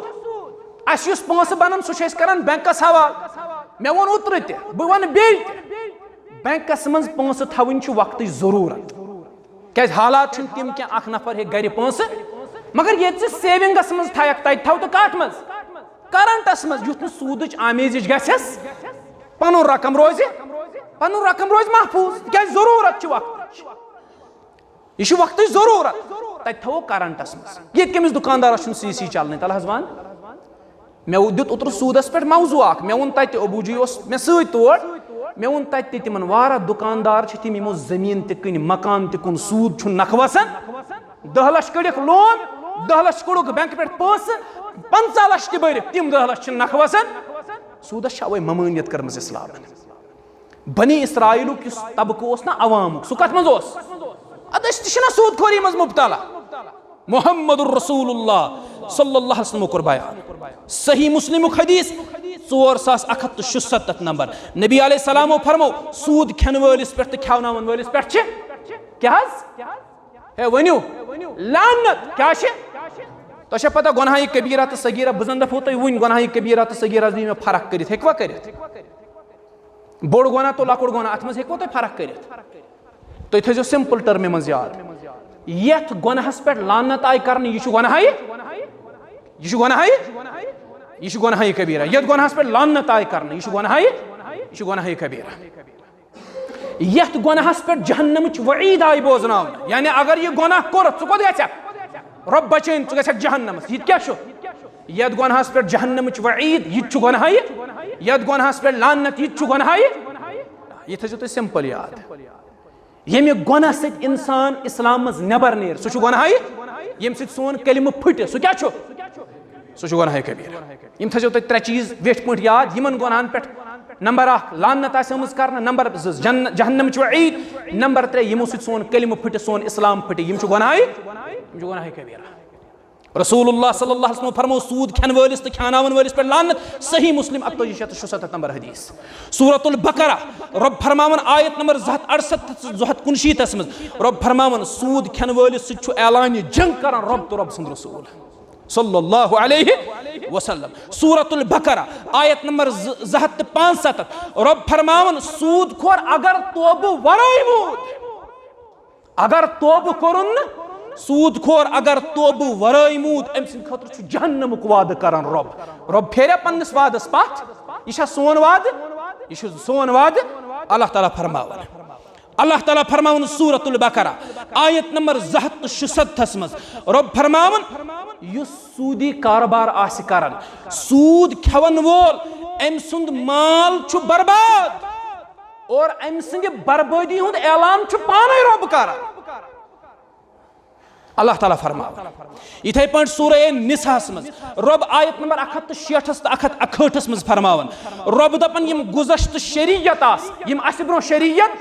अस पोस बनन सह कर बैंकस हवाल मे वो ओत्र बह वन बे बैंकस मज पोस थवन वक्त जरूरत क्या हालात तम क्या अख नफर हे गर पोस मगर ये सेविंगस मज थक तत थव तो कत मज करंटस मज युथ सूद आमेज गस पन रकम रोज महफूज क्या जरूरत वक्त यह वक्त जरूरत तत थवो करंटस मज ये कमिस दुकानदारस सी चलने तल हजवान मे दित उतर सूदस पे मौजू मे वो तत अबूजी मे सौर मे वो तत तिमन वारा दुकानदार तिम यमो जमीन तन मकान तुन सूद नख वसान 10 लक्ष कड़िक लोन 10 लक्ष कोड़क बैंक पे पोस 50 लक्ष बर तिम 10 लक्ष नख वसान सूदस अवे ममानियत कर्म इस्लाम बनी इसराइलुक तबक ना अवामुक सह कत मज अतना सूद खोरी मज मुब्तला मुहम्मदुर रसूलुल्लाह सल्लल्लाहु अलैहि वसल्लम कोर बयान सही मुस्लिम हदीस 4167 नंबर नबी अलैहिस्सलाम फरमो सूद खन वलिस पे खवनावन वलिस पे क्या है वनियो लानत क्या छे तो पता गुनाह कबीरा तो सगीरा बह दफो तुम वन गुनाह कबीरा तो सगीरा दी फर्क कर हेकवा कर बोड़ गुनाह तो लकुड़ गुनाह अत मज हेकवा तुम फर्क कर तुम थो सिंपल टर्म मज याद यथ गुनाहस पे लानत आय कर यह गुनाह कबीरा यथ गुनाहस पे लानत आय कर यह गुनाह कबीरा यथ गुनाहस पे जहन्नम वईद आय बोजना यानी अगर यह गुनाह कोर च कोत गछ रब बचन च गछ जहन्नम यह क्या यथ गुनाहस पे जहन्नम वईद यह गुनाह यथ गुनाहस पे लानत यह गुनाह यह थो तुम सिंपल याद यमे गुनाह से इंसान इस्लाम मज नबर नेर सह गुनाह यम सोन कलिम फुट सह क्या सह गुनाह कबीरा यम थो तुम त्रे चीज वेठ पे याद यमन गुनाहन पे नंबर 1 लानत आमज कर नंबर 2 जहन्नम वईद नंबर 3 यमो सोन कलिम फुट सोन इस्लाम फुट यम गुनाह कबीरा रसूलुल्लाह सल्लल्लाहु अलैहि वसल्लम फरमो सूद खन वलिस तो खानावन वलिस पे लानत सही मुस्लिम 7867 नंबर हदीस सूरतुल बकरा रब फरमावन आयत नंबर 268 269 मज रब फरमावन सूद खन वलिस छु ऐलान जंग करन रब तो रब सुंद रसूल सल्लल्लाहु अलैहि वसल्लम सूरतुल बकरा आयत नंबर 265 रब फरमावन सूद खोर अगर तौबह वराई मूद अगर तौबह करुन सूद खोर अगर तौबह वराई मूद अम सिंद खतर जहन्नम वाद करन रब फेर पन्नस वादस पथ यह सोन वाद अल्लाह ताला फरमावन सूरतुल बकरा आयत नंबर 266 मज रब फरमावन युस सूदी कारबार आस करन सूद खेवन वोल अम सुंद माल छु बर्बाद और अम सिंद बर्बादी हुंद ऐलान छु पाने रब करन अल्लाह ताला फरमावन इथे पे सूरह निसास मज रब आयत नंबर 166 तो 168 मज फरमावन रब दपन यम गुज़श्त शरीयत आस यम अस ब्रो शरीयत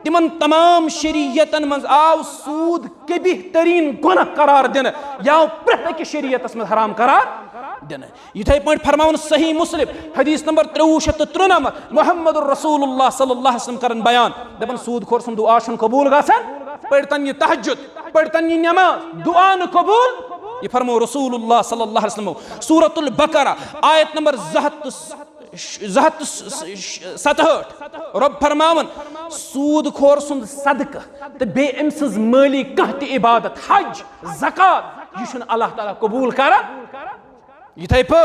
तिमन तमाम शरीयतन मज आव सूद कबीह तरीन गुनाह करार दिन या प्रत्येक शरीयत मज हराम करार दिन इथे पे फरमावन सही मुस्लिम हदीस नंबर 393 मुहम्मदुर रसूलुल्लाह सल्लल्लाहु अलैहि वसल्लम करन बयान दपन सूद खोर सुन दुआ छन कबूल गसन पढ़तन ये तहज्जुद पढ़तन ये नमाज दुआ न कबूल ये फरमो रसूलुल्लाह सल्लल्लाहु अलैहि वसल्लम सूरतुल बकरा आयत नंबर 67 रब फरमावन सूद खोर सुंद सदका तो बे अम सज माली कह ति इबादत हज ज़कात यह अल्लाह ताला कबूल कर इथे पे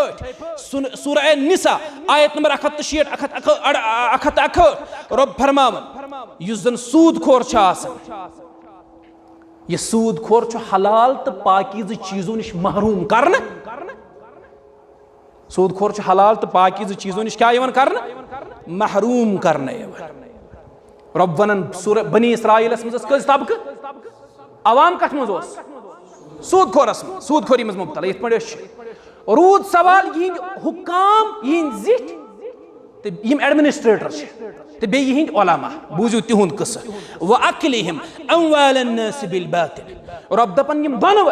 सूरह निसा आयत नंबर 168 रब फरमावन युस जन सूद खोर यह सूद खोर हलाल तो पाकीज़ चीजों निश महरूम करन सूद खोर हलाल तो पाकीज़ चीजों निश क्या करन महरूम करने रब वनन सूरह बनी इसराइलस मज कज तबक अवाम कथ मज सूद खोरी मज मुब्तला ये पे रूद सवाल यह हुकाम यह जिठ तो यम एडमिनिस्ट्रेटर तो बे यहिंद उलमा बूझू तिहुंद किस्सा व अकलिहिम अमवालन नास बिल बातिल रब दपन यम दोनों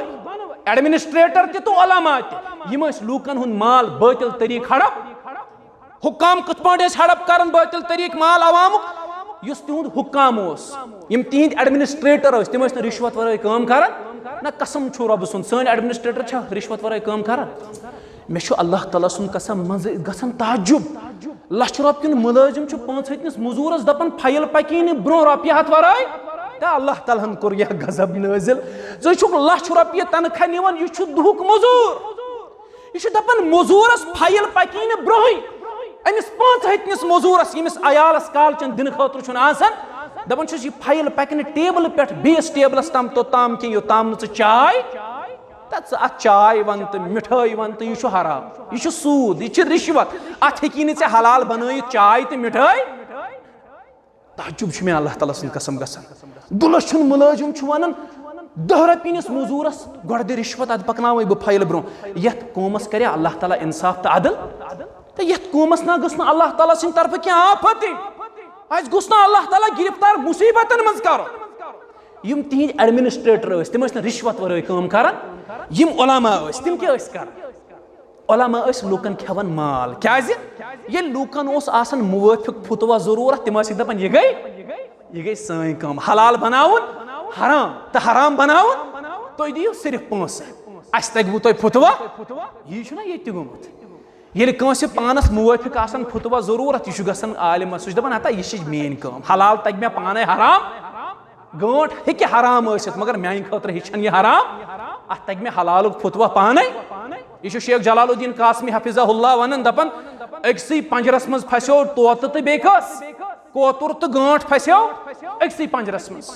एडमिनिस्ट्रेटर ते तो उलमा ते यम लूकन हुन माल बातिल तरीक हड़प हुकाम कत पाटे हड़प करन बातिल तरीक माल अवामुक युस तिहुंद हुकाम ओस यम तिहिंद एडमिनिस्ट्रेटर ओस तिम न रिश्वत वराई काम करन ना कसम छु रब सुन सन एडमिनिस्ट्रेटर छ रिश्वत वराई काम करन मे छु अल्लाह ताला सुन कसम मज गसन ताज्जुब लक्ष रॉपियन मुलाजिम छु 5 हतनिस मजूरस दपन फाइल पकीन ब्रो रॉपिय हत वराई ता अल्लाह ताला हन कर यह गजब नाजिल जो छु लक्ष रॉपिय तनखा निवन यह छु दुहुक मजूर यह छु दपन मजूरस फाइल पकीन ब्रोई अमिस 5 हतनिस मजूरस यमिस अयालस काल चन दिन खतर छु आसन दपन छु यह फाइल पकीन टेबल पेट बेस टेबलस तम तो ताम कि यो ताम न चाय तत चाय वन तो मिठाई वन तो यह हराम यह सूद यह रिश्वत अत हेकी ने हलाल बन चाय तो मिठाई ताजुब मे अल्लाह ताला सुन कसम गसन दुलस मुलाजिम वन 10 रपीनिस मजूरस गोड़ दे रिश्वत अद पकनावे बह फाइल ब्रो यथ कौमस करे अल्लाह ताला इंसाफ तो अदल तो यथ कौमस ना गस अल्लाह ताला सिंद तरफ क्या आफत आज गुस अल्लाह ताला गिरफ्तार मुसीबतन मज करो यम तिहिंद एडमिनिस्ट्रेटर तिम रिश्वत वराई काम करन यम उलमा तिम क्या कर उलमा लूकन खेवन माल क्या ये लूकन आसन मुवाफिक फुतवा जरूरत तिम दपन यह गई सन काम हलाल बनावन हराम तो हराम बनाओ तुम दियो सिर्फ पोंस अस तगवु तुम फुतवा यह ये गोमुत ये पानस मुवाफिक आसान फुतवा जरूरत यह गसन आलिम सह दपान हता यह मेन काम हलाल तग मे पाने हराम गंट हेके हराम मगर मान खतर हेचन यह हराम अत तग मे हलाल फुतवा पाने यह शेख जलालुद्दीन कासमी हफिज़हुल्लाह वन दपान अक्सई पंजरस मज फसो तोत तो बेकस कोतुर तो गंट फसो अक्सई पंजरस मज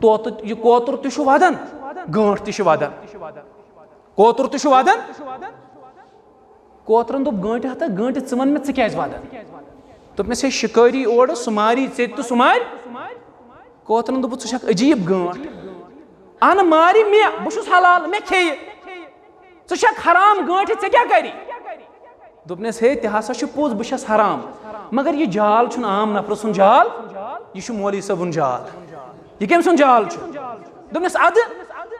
तोत यह कोतुर तु वदन गंट तु वदन कोतुर तु वदन कोतरन दोप गंट हता गंट च वन मे क्या वदन दोपनस हे शिकारी ओर सुमारी चे तो सुमार कोतरन दोप च अजीब गंट अन मारी मे बहुत हलाल मे खे च हराम गंट चे क्या करी दोपनस हे तह हसा पोज बस हराम मगर यह जाल आम नफर सुन जाल यह मौलवी सबन जाल यह कम सुन जाल दोपनस अद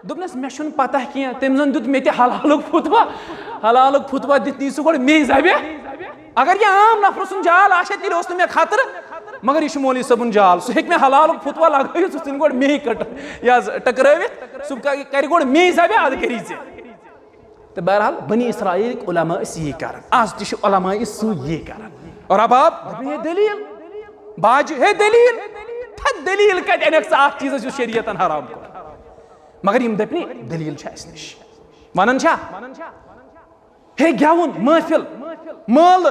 दोपनस मे पता कह तम जन दुत मे हलाल फुतवा दित नी सह मे जबे अगर यह आम नफर सुन जाल तेल मे खतर मगर यह मौलवी सबन जाल सह मे हलाल फुतवा लगे सुन गो मे कट टकरावित सह कर गो मे जबे अद करी तो बहरहाल बनी इसराइल उलमा यह कर आज तुलमा यह कर और अब आप दलील बाज है दलील दलील कत चीज शरीयतन हराम को मगर यम दपनी दलील निश वन हे गेवन महफिल माल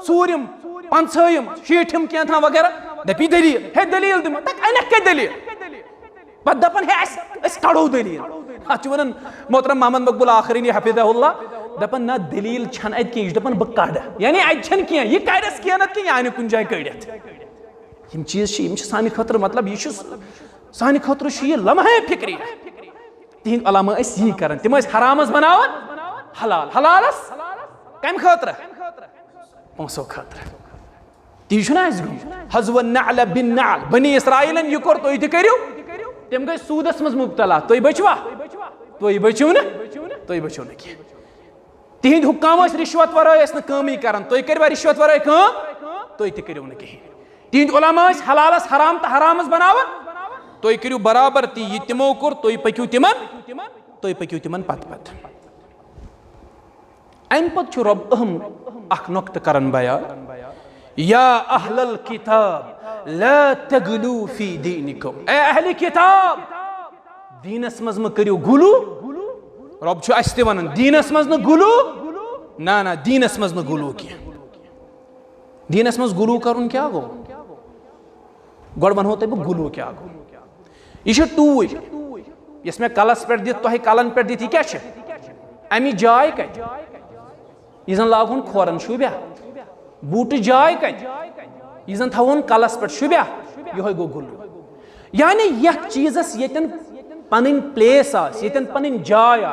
सूरिम पंचम शीठम क्या वगैरह दपी दलील हे दलील दिम अनक दलील पे दपान हे कड़ो दलील अत वन मोहतरम मोहम्मद मकबूल आखरीनी हफिज़हुल्लाह दपान ना दलील छन अत कह दपान बह कड़ यानी अत यह कड़स कह नत कह आन कुन जाय कड़ित यम चीज सान खतर मतलब यह सान खतर यह लम्हे फिक्री तिहद उलमा यह कर तम हरामस बनावन हलाल हलालस कम खतर पोसो खतर ती हज़्व नअल बिन्नअल बनी इसराइलन यह कोर तुम तू तम गई सूदस मज मुब्तला तुम बचवा तुम बचो न तुम बचो न कह तिहद हुकाम रिश्वत वराय कमी कर तुम करवा रिश्वत वराय तुम तू न कह तिहद उलमा हलालस हराम तो हरामस बनावन तुम करो बराबर ती यह तमो कोर तुम पक्यू तिमन पत पत अम पे रब अहम अख नुक्त करन बयान या अहलल किताब ला तगलू फी दीनिकुम ए अहले किताब दीनस मज म करियो गुलू रब छु अस्ते वनन दीनस मज न गुलू ना ना दीनस मज न गुलू की दीनस मज गुलू करुन क्या गो गोड़ वनो ते गुलू क्या गो यह टूर इसमें कलस पे दित तुह कलन पे दित क्या अमि जाय कत यह जन लागुन खोरन शुब्या बूट जाय कत यह जन थवन कलस पे शुब्या यह गो गुलू यानी यह चीजस यतन पन प्लेस यतन पन जाय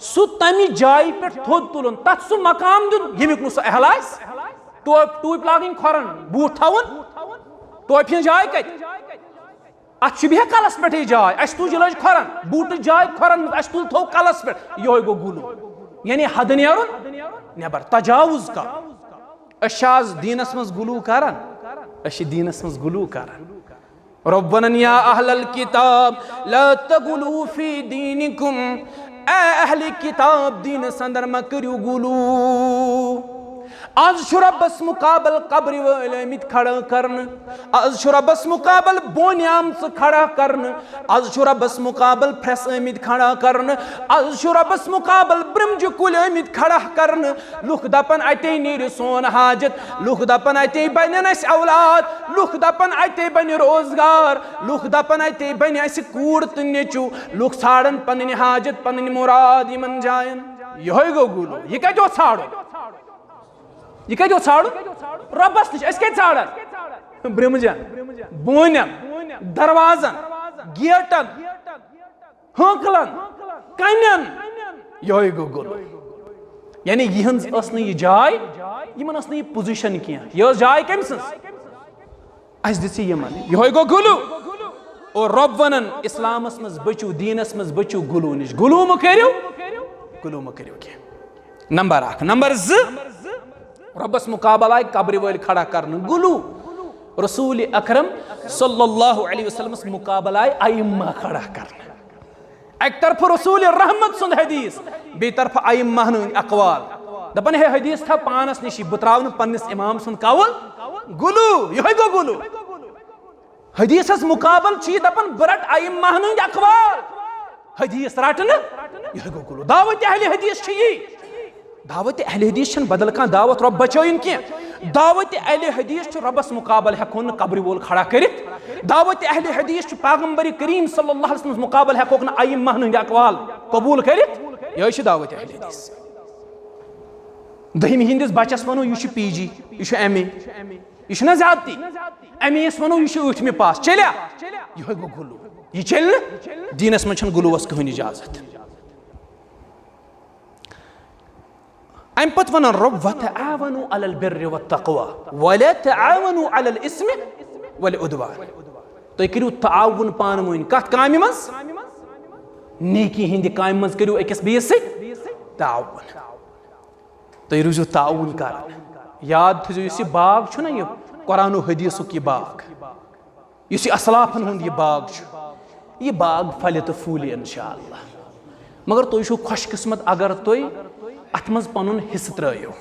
सह तमि जाय पे थोद तुलन तथ सह मकाम दिन यमिक नु सह अहल टूप लागन खोरन बूट थवन टोपि जाय कत अत कलस पे जाय अस तुज लज खोरन बूट जाय खोरन अस तुल थो कलस पे यह गो गुलू यानी हद नेरुन नेबर तजावुज का अश दीनस मज गुलू करान अश दीनस मज गुलू करान रब्बना या अहलल किताब ला तगुलू फी दीनिकुम ए अहले किताब दीन संदर म करियो गुलू आज रब्बस मुकाबल कब्र वलमित खड़ा करन आज रब्बस मुकाबल बोन्याम से खड़ा करन आज रब्बस मुकाबल फ्रेस अमित खड़ा करन आज रब्बस मुकाबल ब्रह्मज कुल अमित खड़ा करन लुख दपन अते नीर सोन हाजत लुख दपन अते बनन अस औलाद लुख दपन अते बन रोजगार लुख दपन अते बन अस कूड़ त नेचू लुख छाड़न पन हाजत पन मुराद यमन जायन यह गो गुलो यह क्या जो छाड़ो यह क्या छाड़ू रब्बस नश छाड़न ब्रह्मजन बोनन दरवाजन गेटन हंकलन कन यह गो गुलू यानी यहज यह जाय यमन यह पोजिशन कह यह जाय कम सज दिस यह गो गुलू और रब वनन इस्लामस मज बचू दीनस मज बचू गुलू नश गुलू म करियो कह नंबर 1 नंबर 2 रब्बस मुकाबला कब्र वल खड़ा कर गुलू रसूल अकरम सल्लल्लाहु अलैहि वसल्लम मुकाबला आइम्मा खड़ा करना। एक तरफ रसूल रहमत सुंद हदीस, बे तरफ आइम्मा अकवाल। दपन है हदीस था पानस निशी बुत्रावन पन्निस इमाम सुंद कावल गुलू यह गो गुलू। हदीसस मुकाबल छी दपन बरट आइम्मा अकवाल। हदीस रटन यह गो गुलू। दावत अहले हदीस छी, दावत अहले हदीस बदल का दावत रब बचोइन के। दावत अहले हदीस रबस मुकाबल हेकोन कब्र वोल खड़ा करित। दावत अहले हदीस पैगंबर करीम सल्लल्लाहु अलैहि वसल्लम मुकाबल हेकोक न आइम्मा हंद अकवाल कबूल करित। यह दावत अहले हदीस। दहिम हिंदिस बचस वनो यह पीजी यह एमए यह ना ज्यादती। एमए वनो यह 8वीं पास चलिया यह गो गुलू। यह चल दीनस में गुलूवस कहीं इजाजत। अम पत वन रब वतआवनु अलल बिर्रि वत्तक़वा वला तआवनु अलल इस्मि वल उद्वान। तो करू ताउन पान वन कत कामि मज नेकी हिंद कामि मज करू अकिस बेस ताउन। तो रूजू ताउन कर। याद थो इस बाग छु ना ये कुरान हदीसुक ये बाग, इस असलाफन हुंद ये बाग छु। ये बाग फले तो फूले इंशाअल्लाह। मगर तुम छो खुशकिस्मत अगर तुम अत मज पनुन हिस्स त्रो,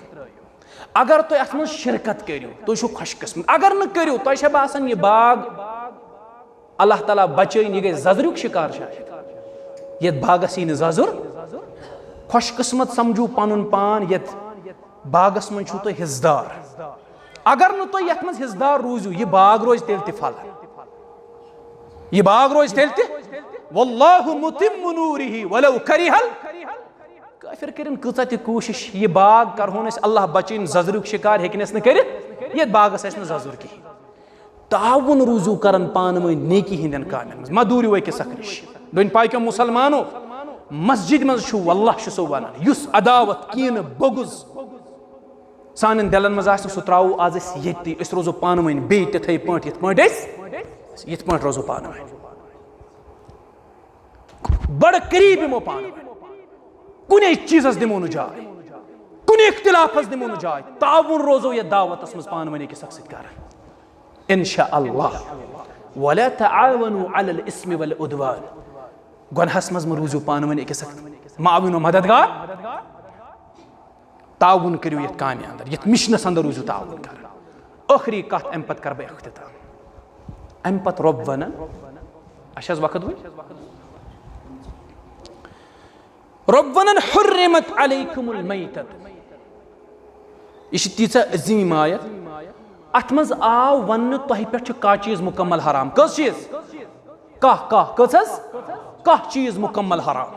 अगर तुम अत मज शिरकत करो तुम छो खुशकिस्मत। अगर न करो तुम बासान ये बाग अल्लाह ताला बचन, यह गई जजरुक शिकार शायद। ये बागस यी जजुर खुशकिस्मत समझू पनुन पान। ये बागस मन छो तुम हिस्सदार। अगर न तुम ये मज हिस्सदार रूजू यह बाग रोज तेल फल, यह बाग रोज तेल वल्लाहु मुतिम्मु नूरिही वलौ करिहल काफिर करिन कचा ति कोशिश। यह बाग करहोन अल्लाह बचिन जजरुक शिकार हेकिनस न करित। यह बागस न जजुर की ताउन रूजू करन पान वन नेकी हिंदन कामन मदूरी वै के सखरिश। दोन पाइक मुसलमानो मस्जिद मज छु अल्लाह सो वनान युस अदावत कीन बगुज सान दिलन मज आस सु त्राउ आज ये रोजो पान वन बे तिथे पट ये रोजो पान वन बड़ करीब यमो पान कुने चीजस दिमो न जाय, कुने इख्तिलाफस दिमो न जाय। ताउन रोजो ये दावत मज पान वन के सख्त कर इंशाअल्लाह। वला तआवनु अलल इस्मि वल उद्वान। गुनहस मज रूजू पान वन के सख्त माविनो मददगार। ताउन करू ये कामि अंदर, ये मिशनस अंदर रूजू ताउन कर। आखिरी कत अम पत कर बह इख्तिताम। अम पत रब वन अशज वक्त हुई रब वन हुर्रिमत अलैकुमुल मैतत। यह तीसा अजीम आयत। अत मज आव वन तुह पे कह चीज मुकम्मल हराम। कस चीज कह चीज मुकम्मल हराम।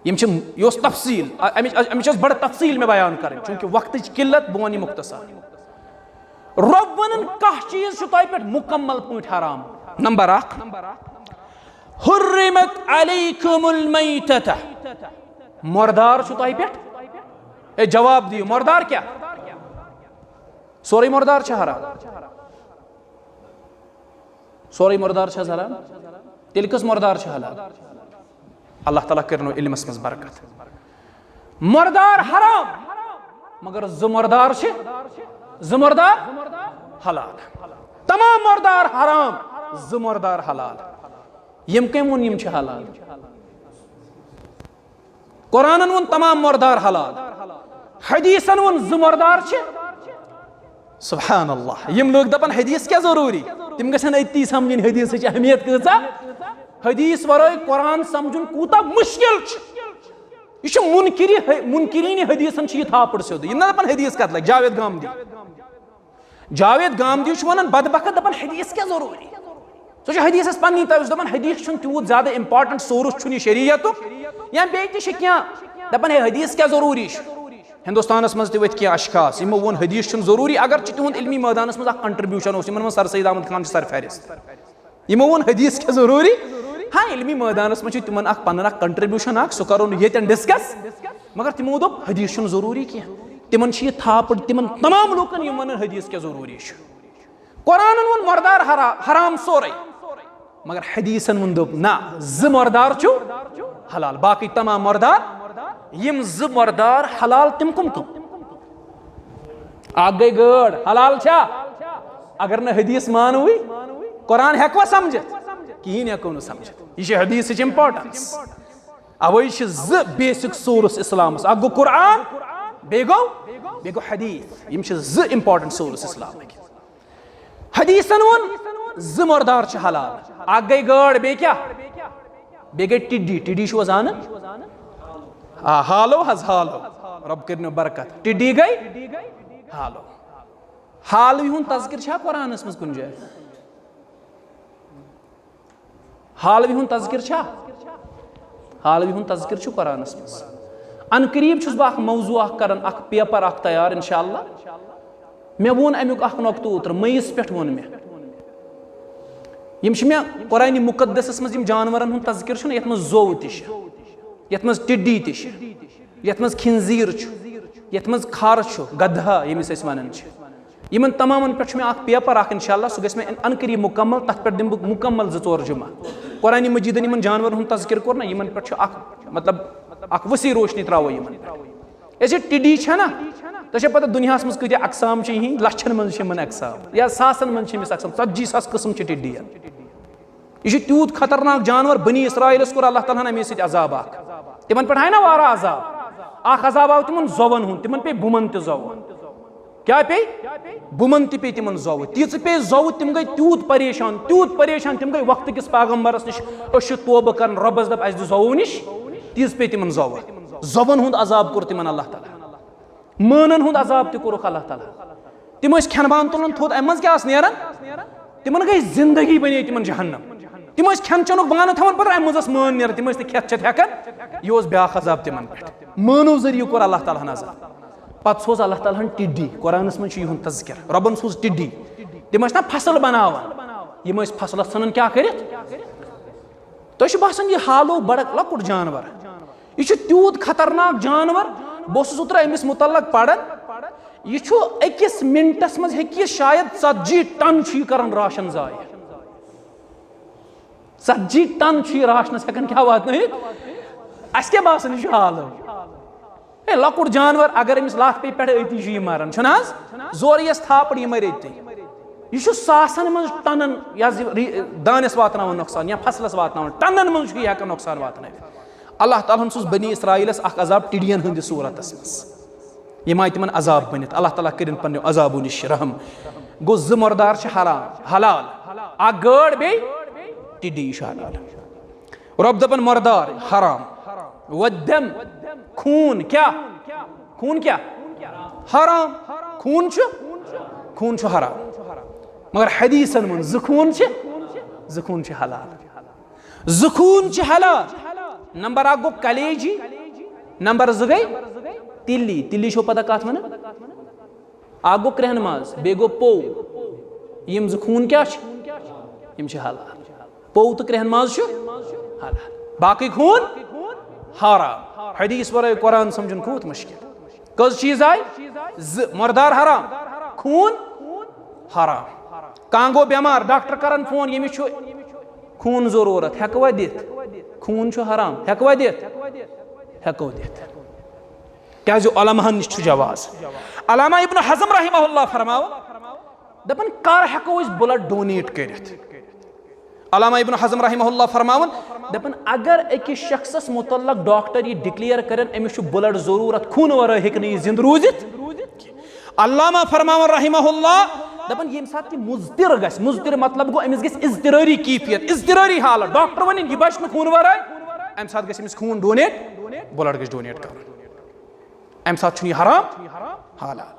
यह तफसील अमिच बड़ तफसील में बयान करें चूंकि वक्त किल्लत बह वन मुख्तसर। रब वन कह चीज तुह पे मुकम्मल पे हराम। नंबर 1 हुर्रिमत अलैकुमुल मैतत। मुर्दार तुह पे जवाब दियो मुर्दार क्या? सोरे मुर्दार हराम। सोरे मुर्दार हराम। तेल कस मुर्दार हलाल? अल्लाह ताला करनो इल्मस मज बरकत। मुर्दार हराम मगर जुमरदार जुमरदार हलाल। तमाम मुर्दार हराम, जुमरदार हलाल। यम कम वन यम हलाल। कुरान वन तमाम मुर्दार हलाल, हदीसन वन जुमरदार। सुभान अल्लाह। यम लोग दपन हदीस क्या जरूरी, तिम गसन अति समझन हदीस अहमियत कचा। हदीस वराय कुरान समझन कूता मुश्किल। यह मुनकिरीन हदीसन यह थापड़ सोद। यह दपन हदीस कत लग। जावेद गामदी वन बदबखत दपन हदीस क्या जरूरी। सो हदीस पन्नी तवस दपन हदीस तूत ज्यादा इंपॉर्टेंट सोर्स शरीयत या बे क्या दपन हदीस क्या जरूरी। हिंदुस्तान मज वथ क्या अशखास यमो वोन हदीस जरूरी। अगर तुंद इल्मी मैदान मज कंट्रीब्यूशन मज सर सईद अहमद खान सर फहरिस्त। यमो वोन हदीस क्या जरूरी। हाँ इल्मी मैदान मज तिमन पन कंट्रीब्यूशन सह करो ये डिस्कस। मगर तिमो दोप हदीस जरूरी क्या। तिमन थापड़ तिमन तमाम लूकन यम वन हदीस क्या जरूरी। कुरान वन मुर्दार हराम सोरे मगर हदीसन वन दोप ना ज मुर्दार हलाल। बाकी तमाम मुर्दार यम ज मुर्दार हलाल तिम कम कम। अख गई गड़ हलाल छा, अगर न हदीस मानवी कुरान हेकवा समझित कहीं हेको न समझित यह हदीस इंपॉर्टेंस अवे ज बेसिक सोर्स इस्लामस अ गो कुरान बे गो हदीस यम ज इंपॉर्टेंट सोर्स इस्लाम हदीसन वोन ज मुर्दार हलाल अ गई गाड़ बे क्या बे गई टिड्डी जान हालो हज हालो रब कर बरकत टिड्डी गई हालो हालवी हुन तज़किर कुरानस मज कुन जाय हालवी हुन तज़किर हालवी हुन तज़किर कुरानस मज अन करीब छुस बह मौजू कर पेपर तैयार इंशाअल्लाह मे वोन अमुक नुक्तु उतर मईस पे वोन मे मे कुरान मुकद्दस मज जानवरन हुन तज़किर यथ मज जोव तथ मज टिड्डी तथ मज खिंजीर यथ मज खार गधा यमिस वन इन तमाम पे मे पेपर इंशाअल्लाह सह गि अन करीब मुकम्मल तथ पे दिम मुकम्मल 2-4 जुमा कुरान मजीदन इन जानवर हुन तज़किर कोर ना इन पे मतलब वसी रोशनी त्रो ऐसे टिड्डी ना तो पता दुनिया मज कत अकसाम लछन मन अकसाम या सासन मन अकसाम 40,000 कस्म टिड्डी यह तूत खतरनाक जानवर बनी इसराइलस कोर अल्लाह ताला अमे अजाब तिमन पे ना वारा अजाब अजाब आव तिमन जोवन हुन तिमन पे बुमन तव क्या पे बुमन पे तिमन जव तीच पे जव तिम गई तूत परेशान तिम गई वक्त किस पैगम्बरस निश तोब कर रबस दप अस जव निश तीज पे तिमन जवन हुंद अजाब कोर तिमन अल्लाह ताला मानन हुंद अजाब त कोरुख अल्लाह ताला तिम खेनबान तुलन थोद अम क्या नेरन तिमन गई जिंदगी बने तिमन जहन्नम तिम खेन चनुक बान थवन पर अम मज मान नेर तिम खेत चत हेकन यह ब्या अजाब तिमन पे मानो जरिए कोर अल्लाह ताला अजाब पत सोज अल्लाह ताला टिड्डी कुरानस मज तज़किर रबन सोज टिड्डी तिम ना फसल बनावान यम फसल सन क्या कर तो बसान यह हालो बड़ लकुट जानवर यह तूत खतरनाक जानवर बस उतर अमिस मुतल्लक पढ़न यह अकिस मिनटस मज हे शायद 40 टन कर राशन जाय 40 टन राशनस हेकन क्या वात अस क्या बासन यह हालो लकुट जानवर अगर अमिस लात पे पे अति मरान जोर यस थापड़ यह मर अति यह सासन मज टनन दानस वातन नुकसान या फसलस वातन टनन मज हेकन नुकसान वातन अल्लाह ताला सोज बनी इसराइलस अजाब टिडियन हंदिस सूरतस मज यम आय तिमन अजाब बनित अल्लाह ताला करिन पन्ने अजाबो निश रहम गो ज मुर्दार हलाल अ गाड़ बे टिड्डी हलाल रब दपन मुर्दार हराम वदम खून क्या हराम खून हराम मगर हदीसन मन जखून हलाल जखून हलाल नंबर 1 गो कलेजी नंबर 2 गई तिल्ली छो पता कत वन गो क्रहन माज बे गो पो यम जखून क्या यम हलाल पो तो क्रहन माज हलाल बाकी खून हराम हदीस वर कुरान समझन कूत मुश्किल कस चीज आय मुर्दार हराम खून हराम कांगो बेमार डॉक्टर करन फोन यमिस खून जरूरत हेकवा दित खून हराम हेकवा दित हेको दित क्या उलमाहन निश जवाज अल्लामा इब्न हज़म रहमहुल्लाह फरमाव दपन कर हेको ब्लड डोनेट करित अल्लामा इब्न हज़म रहमहुल्लाह फरमावन दपन अगर अकिस शख्सस मुतल्लक डॉक्टर यह डिक्लेयर करन अमिस ब्लड जरूरत खून वर हेकन जिंद रूजित अल्लामा फरमावन रहमहुल्लाह दपन यम सात मुजतिर गस मुजतिर मतलब गो अमिस गस इज़्तिरारी कैफियत इज़्तिरारी हालत डॉक्टर वन यह बच खून वर अम सात गस अमिस खून डोनेट ब्लड गस डोनेट कर अम सात यह हराम हलाल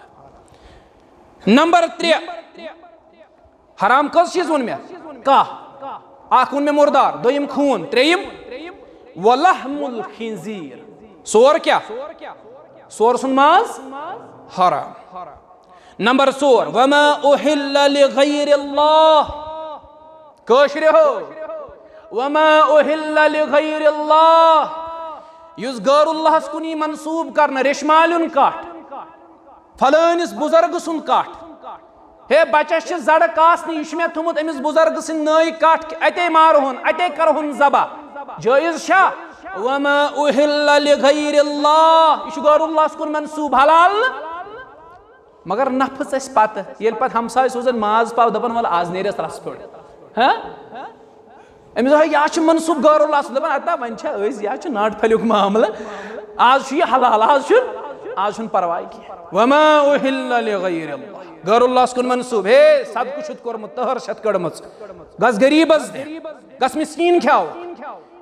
नंबर 3 हराम कस चीज वन मे आख वन मे मुर्दार दोयम खून त्रेयम वलहमुल खिंजीर सोर क्या सोर सुन माज हराम नंबर 4 वमा उहिल्ला लिगैरिल्लाह कशरे हो वमा उहिल्ला लिगैरिल्लाह युस गैरुल्लाह कुनी मंसूब करना रेशमालुन काट फलानिस बुजुर्ग सुन काट हे बचस जड़ कासनी यह मे थुमुत अमिस बुजुर्ग सिंद नई काट अते मारहुन अते करहुन जबा जायज शा वमा उहिल्ला लिगैरिल्लाह यह गैरुल्लाह कुन मंसूब हलाल मगर नफस अस पत ये पत हमसाय सोजन माज पाव दपन वाल आज नेरस रस पे हाँ अमिस या मनसूब गौरुल्लाह दपान अता वन या नाट फलिक मामला आज यह हलाल आज परवाह कह वमा उहिल्ला लिगैरिल्लाह गौरुल्लाह कुन मनसूब हे सदक छुत कोरमुत तहर शत कड़मच गस गरीबस दे गस मिस्कीन खाओ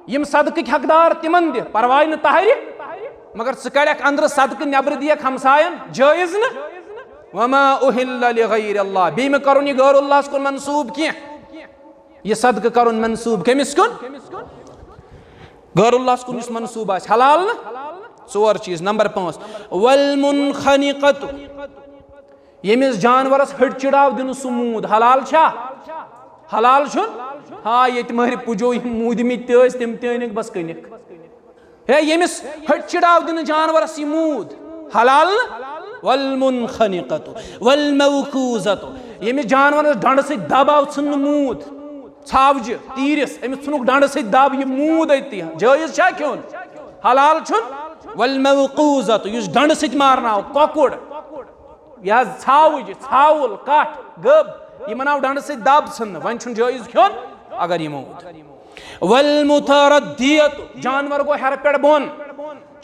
यम सदक हकदार तिमन दे परवाह न तहरि मगर स कड़क अंदर सदक नबर दियक हमसायन जायज न वमा उहिल्ला लिगैरिल्लाह बे में करुन यह गौरुल्लाह कुन मनसूब कह यह सदक करुन मनसूब कमिस कुन गौरुल्लाह कुन इस मनसूब आस हलाल न चोर चीज नंबर 5 वल मुनखनिकत यमिस जानवरस हट चिड़ाव दिन सु मूद हलाल छा हलाल छुन हाँ ये महर पुजो मूदमित तम तनिक बस कनिक हे यमिस हट चिड़ाव दिन जानवरस यह मूद हलाल वल मुनखनिकत वल मौकूजत यमिस जानवरस डंड से दबाव छन मूद छावज तीरस अमिस छुनुक डंड से दब यह मूद अति जायज छा क्यों हलाल छुन वल मौकूजत युस डंड से मारनाव ककुड़ या छावज छावल कट गब यह मनाव डंड से दब छन वन छुन जायज क्यों अगर यह मूद वल मुतरद्दियत जानवर गो हेर पे बोन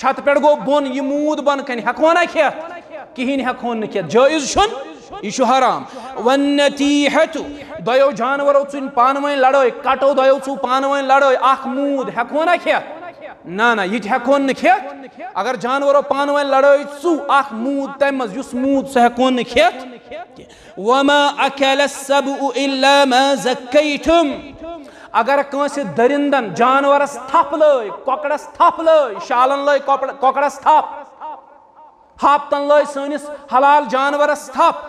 छत पे गो बोन यह मूद बन कन हेको ना खेत कहीं हेको न खेत जायज छुन यह हराम वन्नतीहतु दयो जानवरों चुन पान वन लड़ाई कटो दयो चु पान वन लड़ाई अख मूद हेको ना खेत ना ना यह हेको न खेत अगर जानवरों पान वन लड़ाई चु अख मूद तम युस मूद सह हेको न खेत वमा अकल सबउ इल्ला मा ज़क्कैतुम अगर कंस दरिंदन जानवरस थप लय कोकड़स थप लय शालन लय कोकड़स थप हापतन लय सनिस हलाल जानवरस थप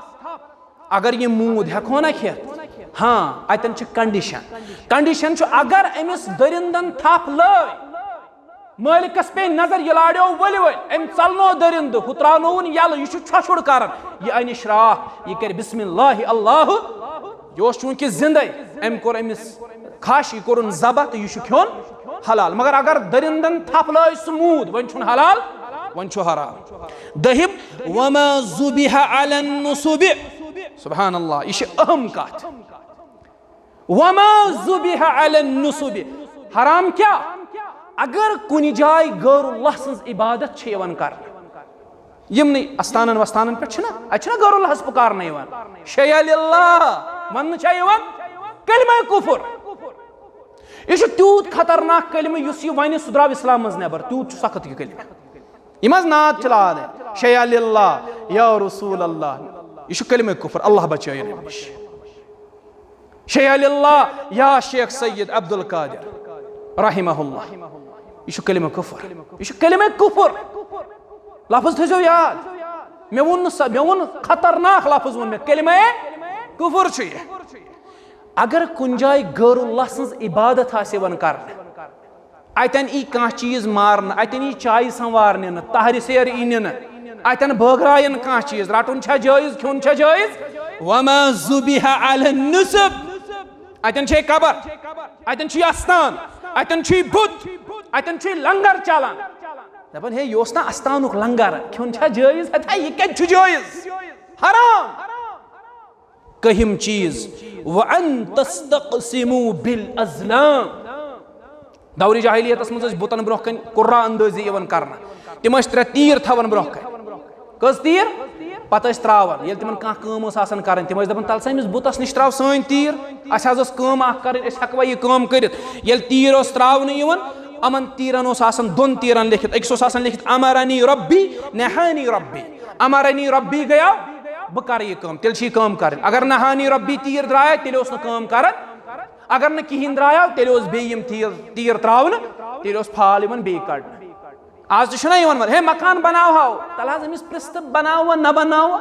अगर ये मूद हेको ना खेत हाँ अतन कंडीशन अगर अमिस दरिंदन थप लय मालिकस पे नजर यह लाड़ो वल वल अम चलनो दरिंद हु त्रावन यल यह छुड़ कर यह अन श्राख यह कर बिस्मिल्लाह अल्लाह यह चूंकि जिंद अम कोर अमिस खाश यह कोर जबह तो यह खोन हलाल मगर अगर दरिंदन थप लय समूद वन छुन हलाल वन छु हराम दहिब वमा ज़ुबिह अलन नुसुब सुभान अल्लाह यह अहम कत वमा ज़ुबिह अलन नुसुब हराम क्या अगर कुन जाय गौरुल्लाह सन्ज इबादत यवन कर यमन अस्तानन वस्तानन पे ना गौरुल्लाह पुकारन शयलिल्लाह वन कलिमा कुफर यह तूत खतरनाक कलिमा वन सह द्राव इस्लाम मज नबर तूत सख्त यह कलिमा यह नाद चलान शयलिल्लाह या रसूल अल्लाह यह कलिमा कुफर अल्लाह बचाए नश शयलिल्लाह या शेख सैयद अब्दुल कादिर रहिमहुल्लाह यह कलिमा कुफर लफ्ज थो याद मे वोन खतरनाक लफ्ज वो मे कलिमा कुफर अगर कुन जाय गौरुल्लाह सन्ज इबादत आवन कर अतन ई कह चीज मारन अतन ई चाय संवारन तहर सेर इन अतन बगरायन कह चीज रटुन जायज खोन जायज वमा ज़ुबिह अलन नुसब अतन कबर अतन अस्तान अतन बुत अतन लंगर चलान दपान हे यह ना अस्तानुक लंगर खोन जायज यह कत जायज हराम कहिम चीज वअन तस्तक़सिमू बिल अज़लाम दौर जाहिलियत मज बुतन ब्रोह कन कुर्रा अंदाजी यवन करना तिम त्रे तीर थवन ब्रोह कन कस तीर पत त्रावन ये तिमन कह काम कर तिम दपान तल सा बुतस नश त्राव सन तीर अस कर हेकवा यह काम कर तीर त्रावन अमन तीरन दोन तीरन लिखित अक्स लिखित अमरनी रब्बी नहानी रब्बी अमरनी रब्बी गया बह कर यह काम तेल काम कर अगर नहानी रब्बी तीर द्राया तेल काम कर अगर न कहीं द्राया तेल बेम तीर त्रावन तेल फाल बे कड़ आज तो हे मकान बनाव तल अमिस पृस्त बनाव न बनाव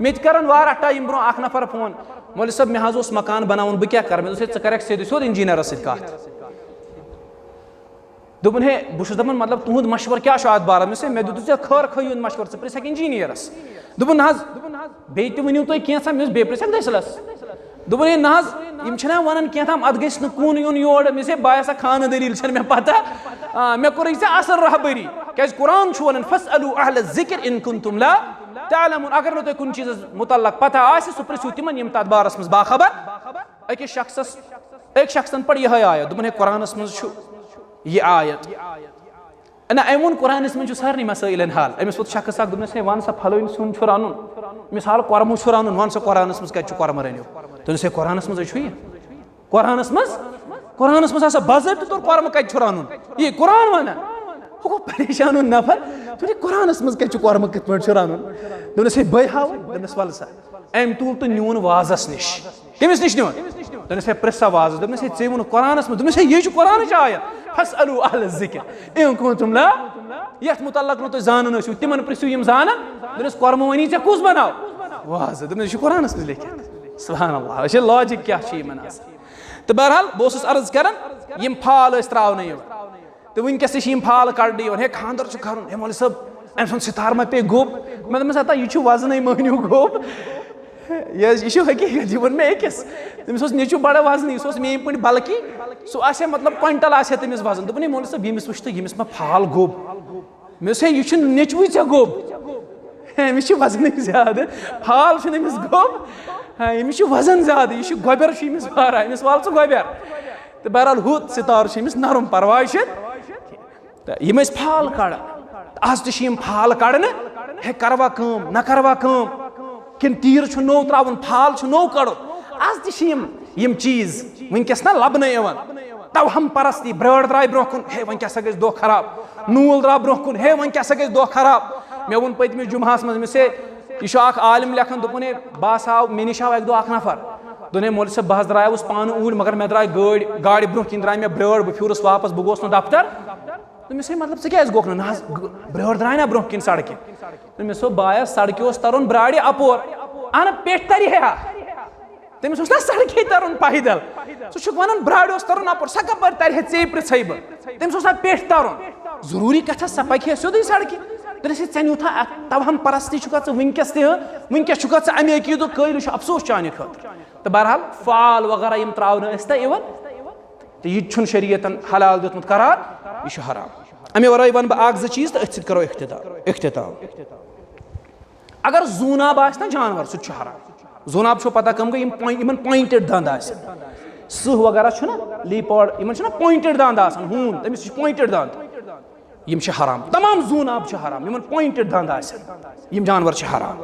मे कर वार टाइम ब्रो अख नफर फोन मौलवी साहब मे हज मकान बनावन बह क्या कर मे षे कर सोद इंजीनियरस सत दोपन हे बहुत दपान मतलब तुहद मशवर क्या अत बार मे दुत खर खुन मशवर े प्रिसक इंजीनियरस दोपन बे वनु तुम कैसा मे बे प्रिसक दसलस दोपन हे ना वन कैथाम अत गि कून युन योर मे बायसा खान दलील मे पता मे कोर असर रहबरी क्या कुरान वन फसअलू अहल ज़िक्र इन कुंतुम ला تعلمون अगर न तुम कुन चीज मुतल्लक पता आसि सु प्रिसु तिमन यम तत बारस मज बाखबर एक शख्सन पढ़ यह आयत दोपन कुरानस मज छु ये आयत ना अमन कुरानस मज सारे मसाइलन हाल अमिस वो शख्स अख दोपनस वन सा फलोन सुन छु रनुन मिसाल कर्मु छु रनुन वन सा कुरानस मज कत छु कर्म रनियो दोपनस कुरानस मज छु ये कुरानस मज आसा बाज़ाब्त तौर कर्म कत छु रनुन ये कुरान वना वो परेशान नफर तुझे कुरानस मज कत छु कर्म कत पट छु रनुन दोपनस बय हाव दोपनस वल सा अम तुल तो न्यून वाजस निश कमिस निश न्यून दोपनस प्रेसा वाजस दोपनस चे वोन कुरानस मज दोपनस ये छु कुरान आयत फसअलू अहल ज़िक्र इन कुंतुम ला यथ मुतल्लक न तो जानन छु तिमन प्रिसु यम जानन दोपनस कर्म वनी चे कुस बनाव वाज दोपनस छु कुरानस मज लिखित सुभान अल्लाह ये लॉजिक क्या छी मनास तो बहरहाल बस अर्ज कर यम फाल त्रावन तो वनकस यम फाल कड़न हे खानदर कर मौल सब अम सुन सितार मा पे गोब मैं दता यह वजन महनू गोब यह हकीकत यह वो मे अकिस तमिस नेचु बड़ा वजन सह मे पे बल्कि सह मतलब क्विंटल तमिस वजन दोपन मौल सब यमिस वुच तो यमिस मा फाल गोब मे यह नेचुवे ऐ गोब अमिस वजन ज्यादा फाल अमिस गोब अमिस वजन ज्यादा यह गोबर अमिस वारा अमिस वाल स गोबर तो बहरहाल हु सितार अमिस नरम परवाह यम फाल कड़ान आज तम फाल कड़न हे करवा कम न करवा कम किन तीर नो त्रावन फाल नो कड़न आज तम चीज वनकस ना लबन तवहम परस्ती ब्रड़ द्राय ब्रोह कुन हे वन क्या गई दो खराब नूल द्राव ब्रोह कुन हे वन क्या गई दो खराब मे वो पतमिस जुमास मज मे यह आलिम लेखन दोपन बस आव मे निश आव एक दो नफर दोने मोल से बह द्रायस पान ऊर मगर मे द्राय गाड़ ब्रोह किन द्राय मे ब्रड़ बह फ्यूरस वापस बह गोस दफ्तर दोपस मतलब क्या गोख ना ब्रड़ द्राय ना ब्रोह किन सड़क दोपस बायस सड़क तरुन ब्राड़े अपोर अहन पेट तरी है तमिस ना सड़के तरुन पैदल सह वन ब्राड़ तरुन अपोर सह कपर तर चे पृछे बह तमिस ना पेट तरुन जरूरी कथा सह पक सोद सड़क ऐन यूथा तवहम परस्ती वनकस वनकस अमे अकीद कल अफसोस चान खुद तो बहरहाल फाल वगैरह यम त्रावन तो यह शरीयतन हलाल दितमुत करार यह हराम अमे वराय वन बह अख चीज तो अथ करो इख्तिताम अगर जूनाब आस ना जानवर सह हराम जूनाब पता कम गई इन पॉइंटेड दंद सह वगैरह लीपॉड इन पॉइंटेड दंद हून तमिस पॉइंटेड दंद यम हराम तमाम जूनाब हराम इन पॉइंटेड दंद यम जानवर हराम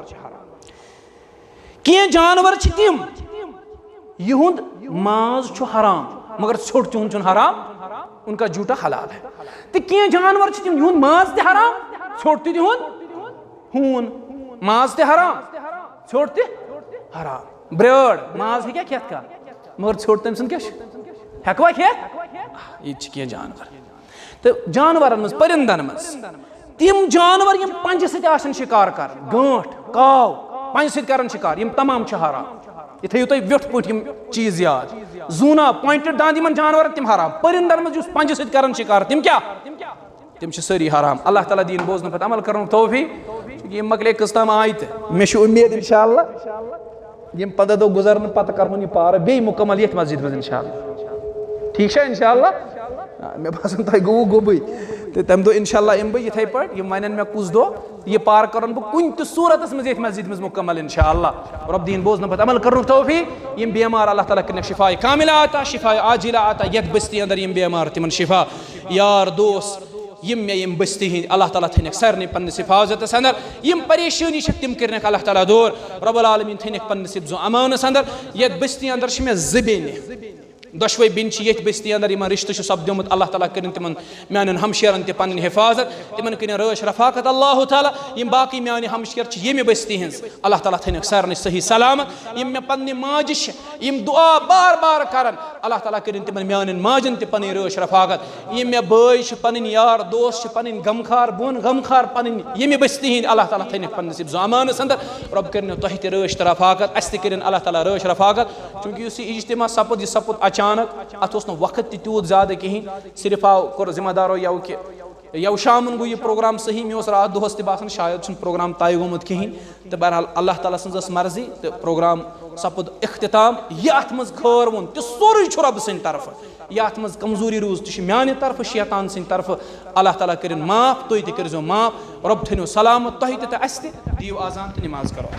कह जानवर तिम यहुंद माज हराम मगर छोट तिहुंद हराम उनका जूठा हलाल है तो कह जानवर तिम यहुंद माज ते हराम छोट तिहुंद हून माज ते हराम छोट ते हराम ब्रड़ माज है क्या खेत का मगर छोट तम क्या हेकवा खेत ये कह जानवर तो जानवर मज परिंदन मज तिम जानवर यम पंज सत शिकार कर गांठ काव पंज सत कर शिकार यम तमाम हराम यह थो तुम व्योठ पे चीज याद जूना पॉइंटेड दांद इन जानवर तिम हराम परिंदन मज पंज सत कर शिकार तिम क्या तिम सारी हराम अल्लाह ताला दीन बोजन पे अमल कर तौफीक यम मकले कस्ताम आयत मे उम्मीद इंशाअल्लाह यम 15 दो गुजरन पत कर पार बे मुकम्मल ये मस्जिद में इंशाअल्लाह ठीक है इंशाअल्लाह मे बासन तुम गो गोबई तो तम दो इंशाअल्लाह इम बह इथे पे वन मे कुछ दो ये पार कर कुन सूरत मज मस्जिद में मुकम्मल इंशाअल्लाह रब दीन बोजन पे अमल कर तौफीक यम बेमार अल्लाह ताला कर शिफा कामिला आता शिफा आजिला आता यथ बस्ती अंदर यम बेमार तिमन शिफा यार दोस्त यम मे यम बस्ती हिंद अल्लाह ताला थनिक सारे पन्नस हिफाजतस अंदर यम परेशानी तम कर अल्लाह ताला दूर रब्बुल आलमीन थनिक पन्नस हिफ्ज़ो अमानस अंदर यथ बस्ती अंदर मे ज़बेने दशवे बिन ये बस्ती अंदर इन रिश्ते सपदोमुत अल्लाह ताला कर तिमन मान हमशेरन ते पन्न हिफाजत तिमन कर रश रफाकत अल्लाह ताला यम बाकी मान हमशेर यमे बस्ती हज अल्लाह ताला थनिक सारे सही सलामत यम मे पन्ने माजिश यम दुआ बार बार कर अल्लाह ताला कर तिमन मान माजन ते पन्न रश रफाकत यम मे बय पन्न यार दोस्त पन्न गमखार बोन गमखार पन्न यमे बस्ती हज अल्लाह ताला थनिक पन्नस हिफ्ज़ो अमानस अंदर रब कर तह ते रश ते रफाकत अस ते कर अल्लाह ताला रश रफाकत चूंकि इज्तिमा सपद यह सपद अचानक अत वक्त तूत ज्यादा कहें सिर्फ आव कोर जिम्मेदारो यव कि यव शामन गो यह प्रोग्राम सही मे रात दोहस तह बसान शायद प्रोग्राम तय गोमुत कहें तो बहरहाल अल्लाह ताला सज मर्जी तो प्रोग्राम सपद इख्तिताम यह अत मज खर वोन तो सोरे रब सद तरफ यह अत मज कमजोरी रूज तो माने तरफ शैतान सद तरफ अल्लाह ताला कर माफ तुम तह कर माफ रब थो सलामत तुह तो दियो आजान तो नमाज करो।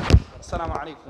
अस्सलामु अलैकुम।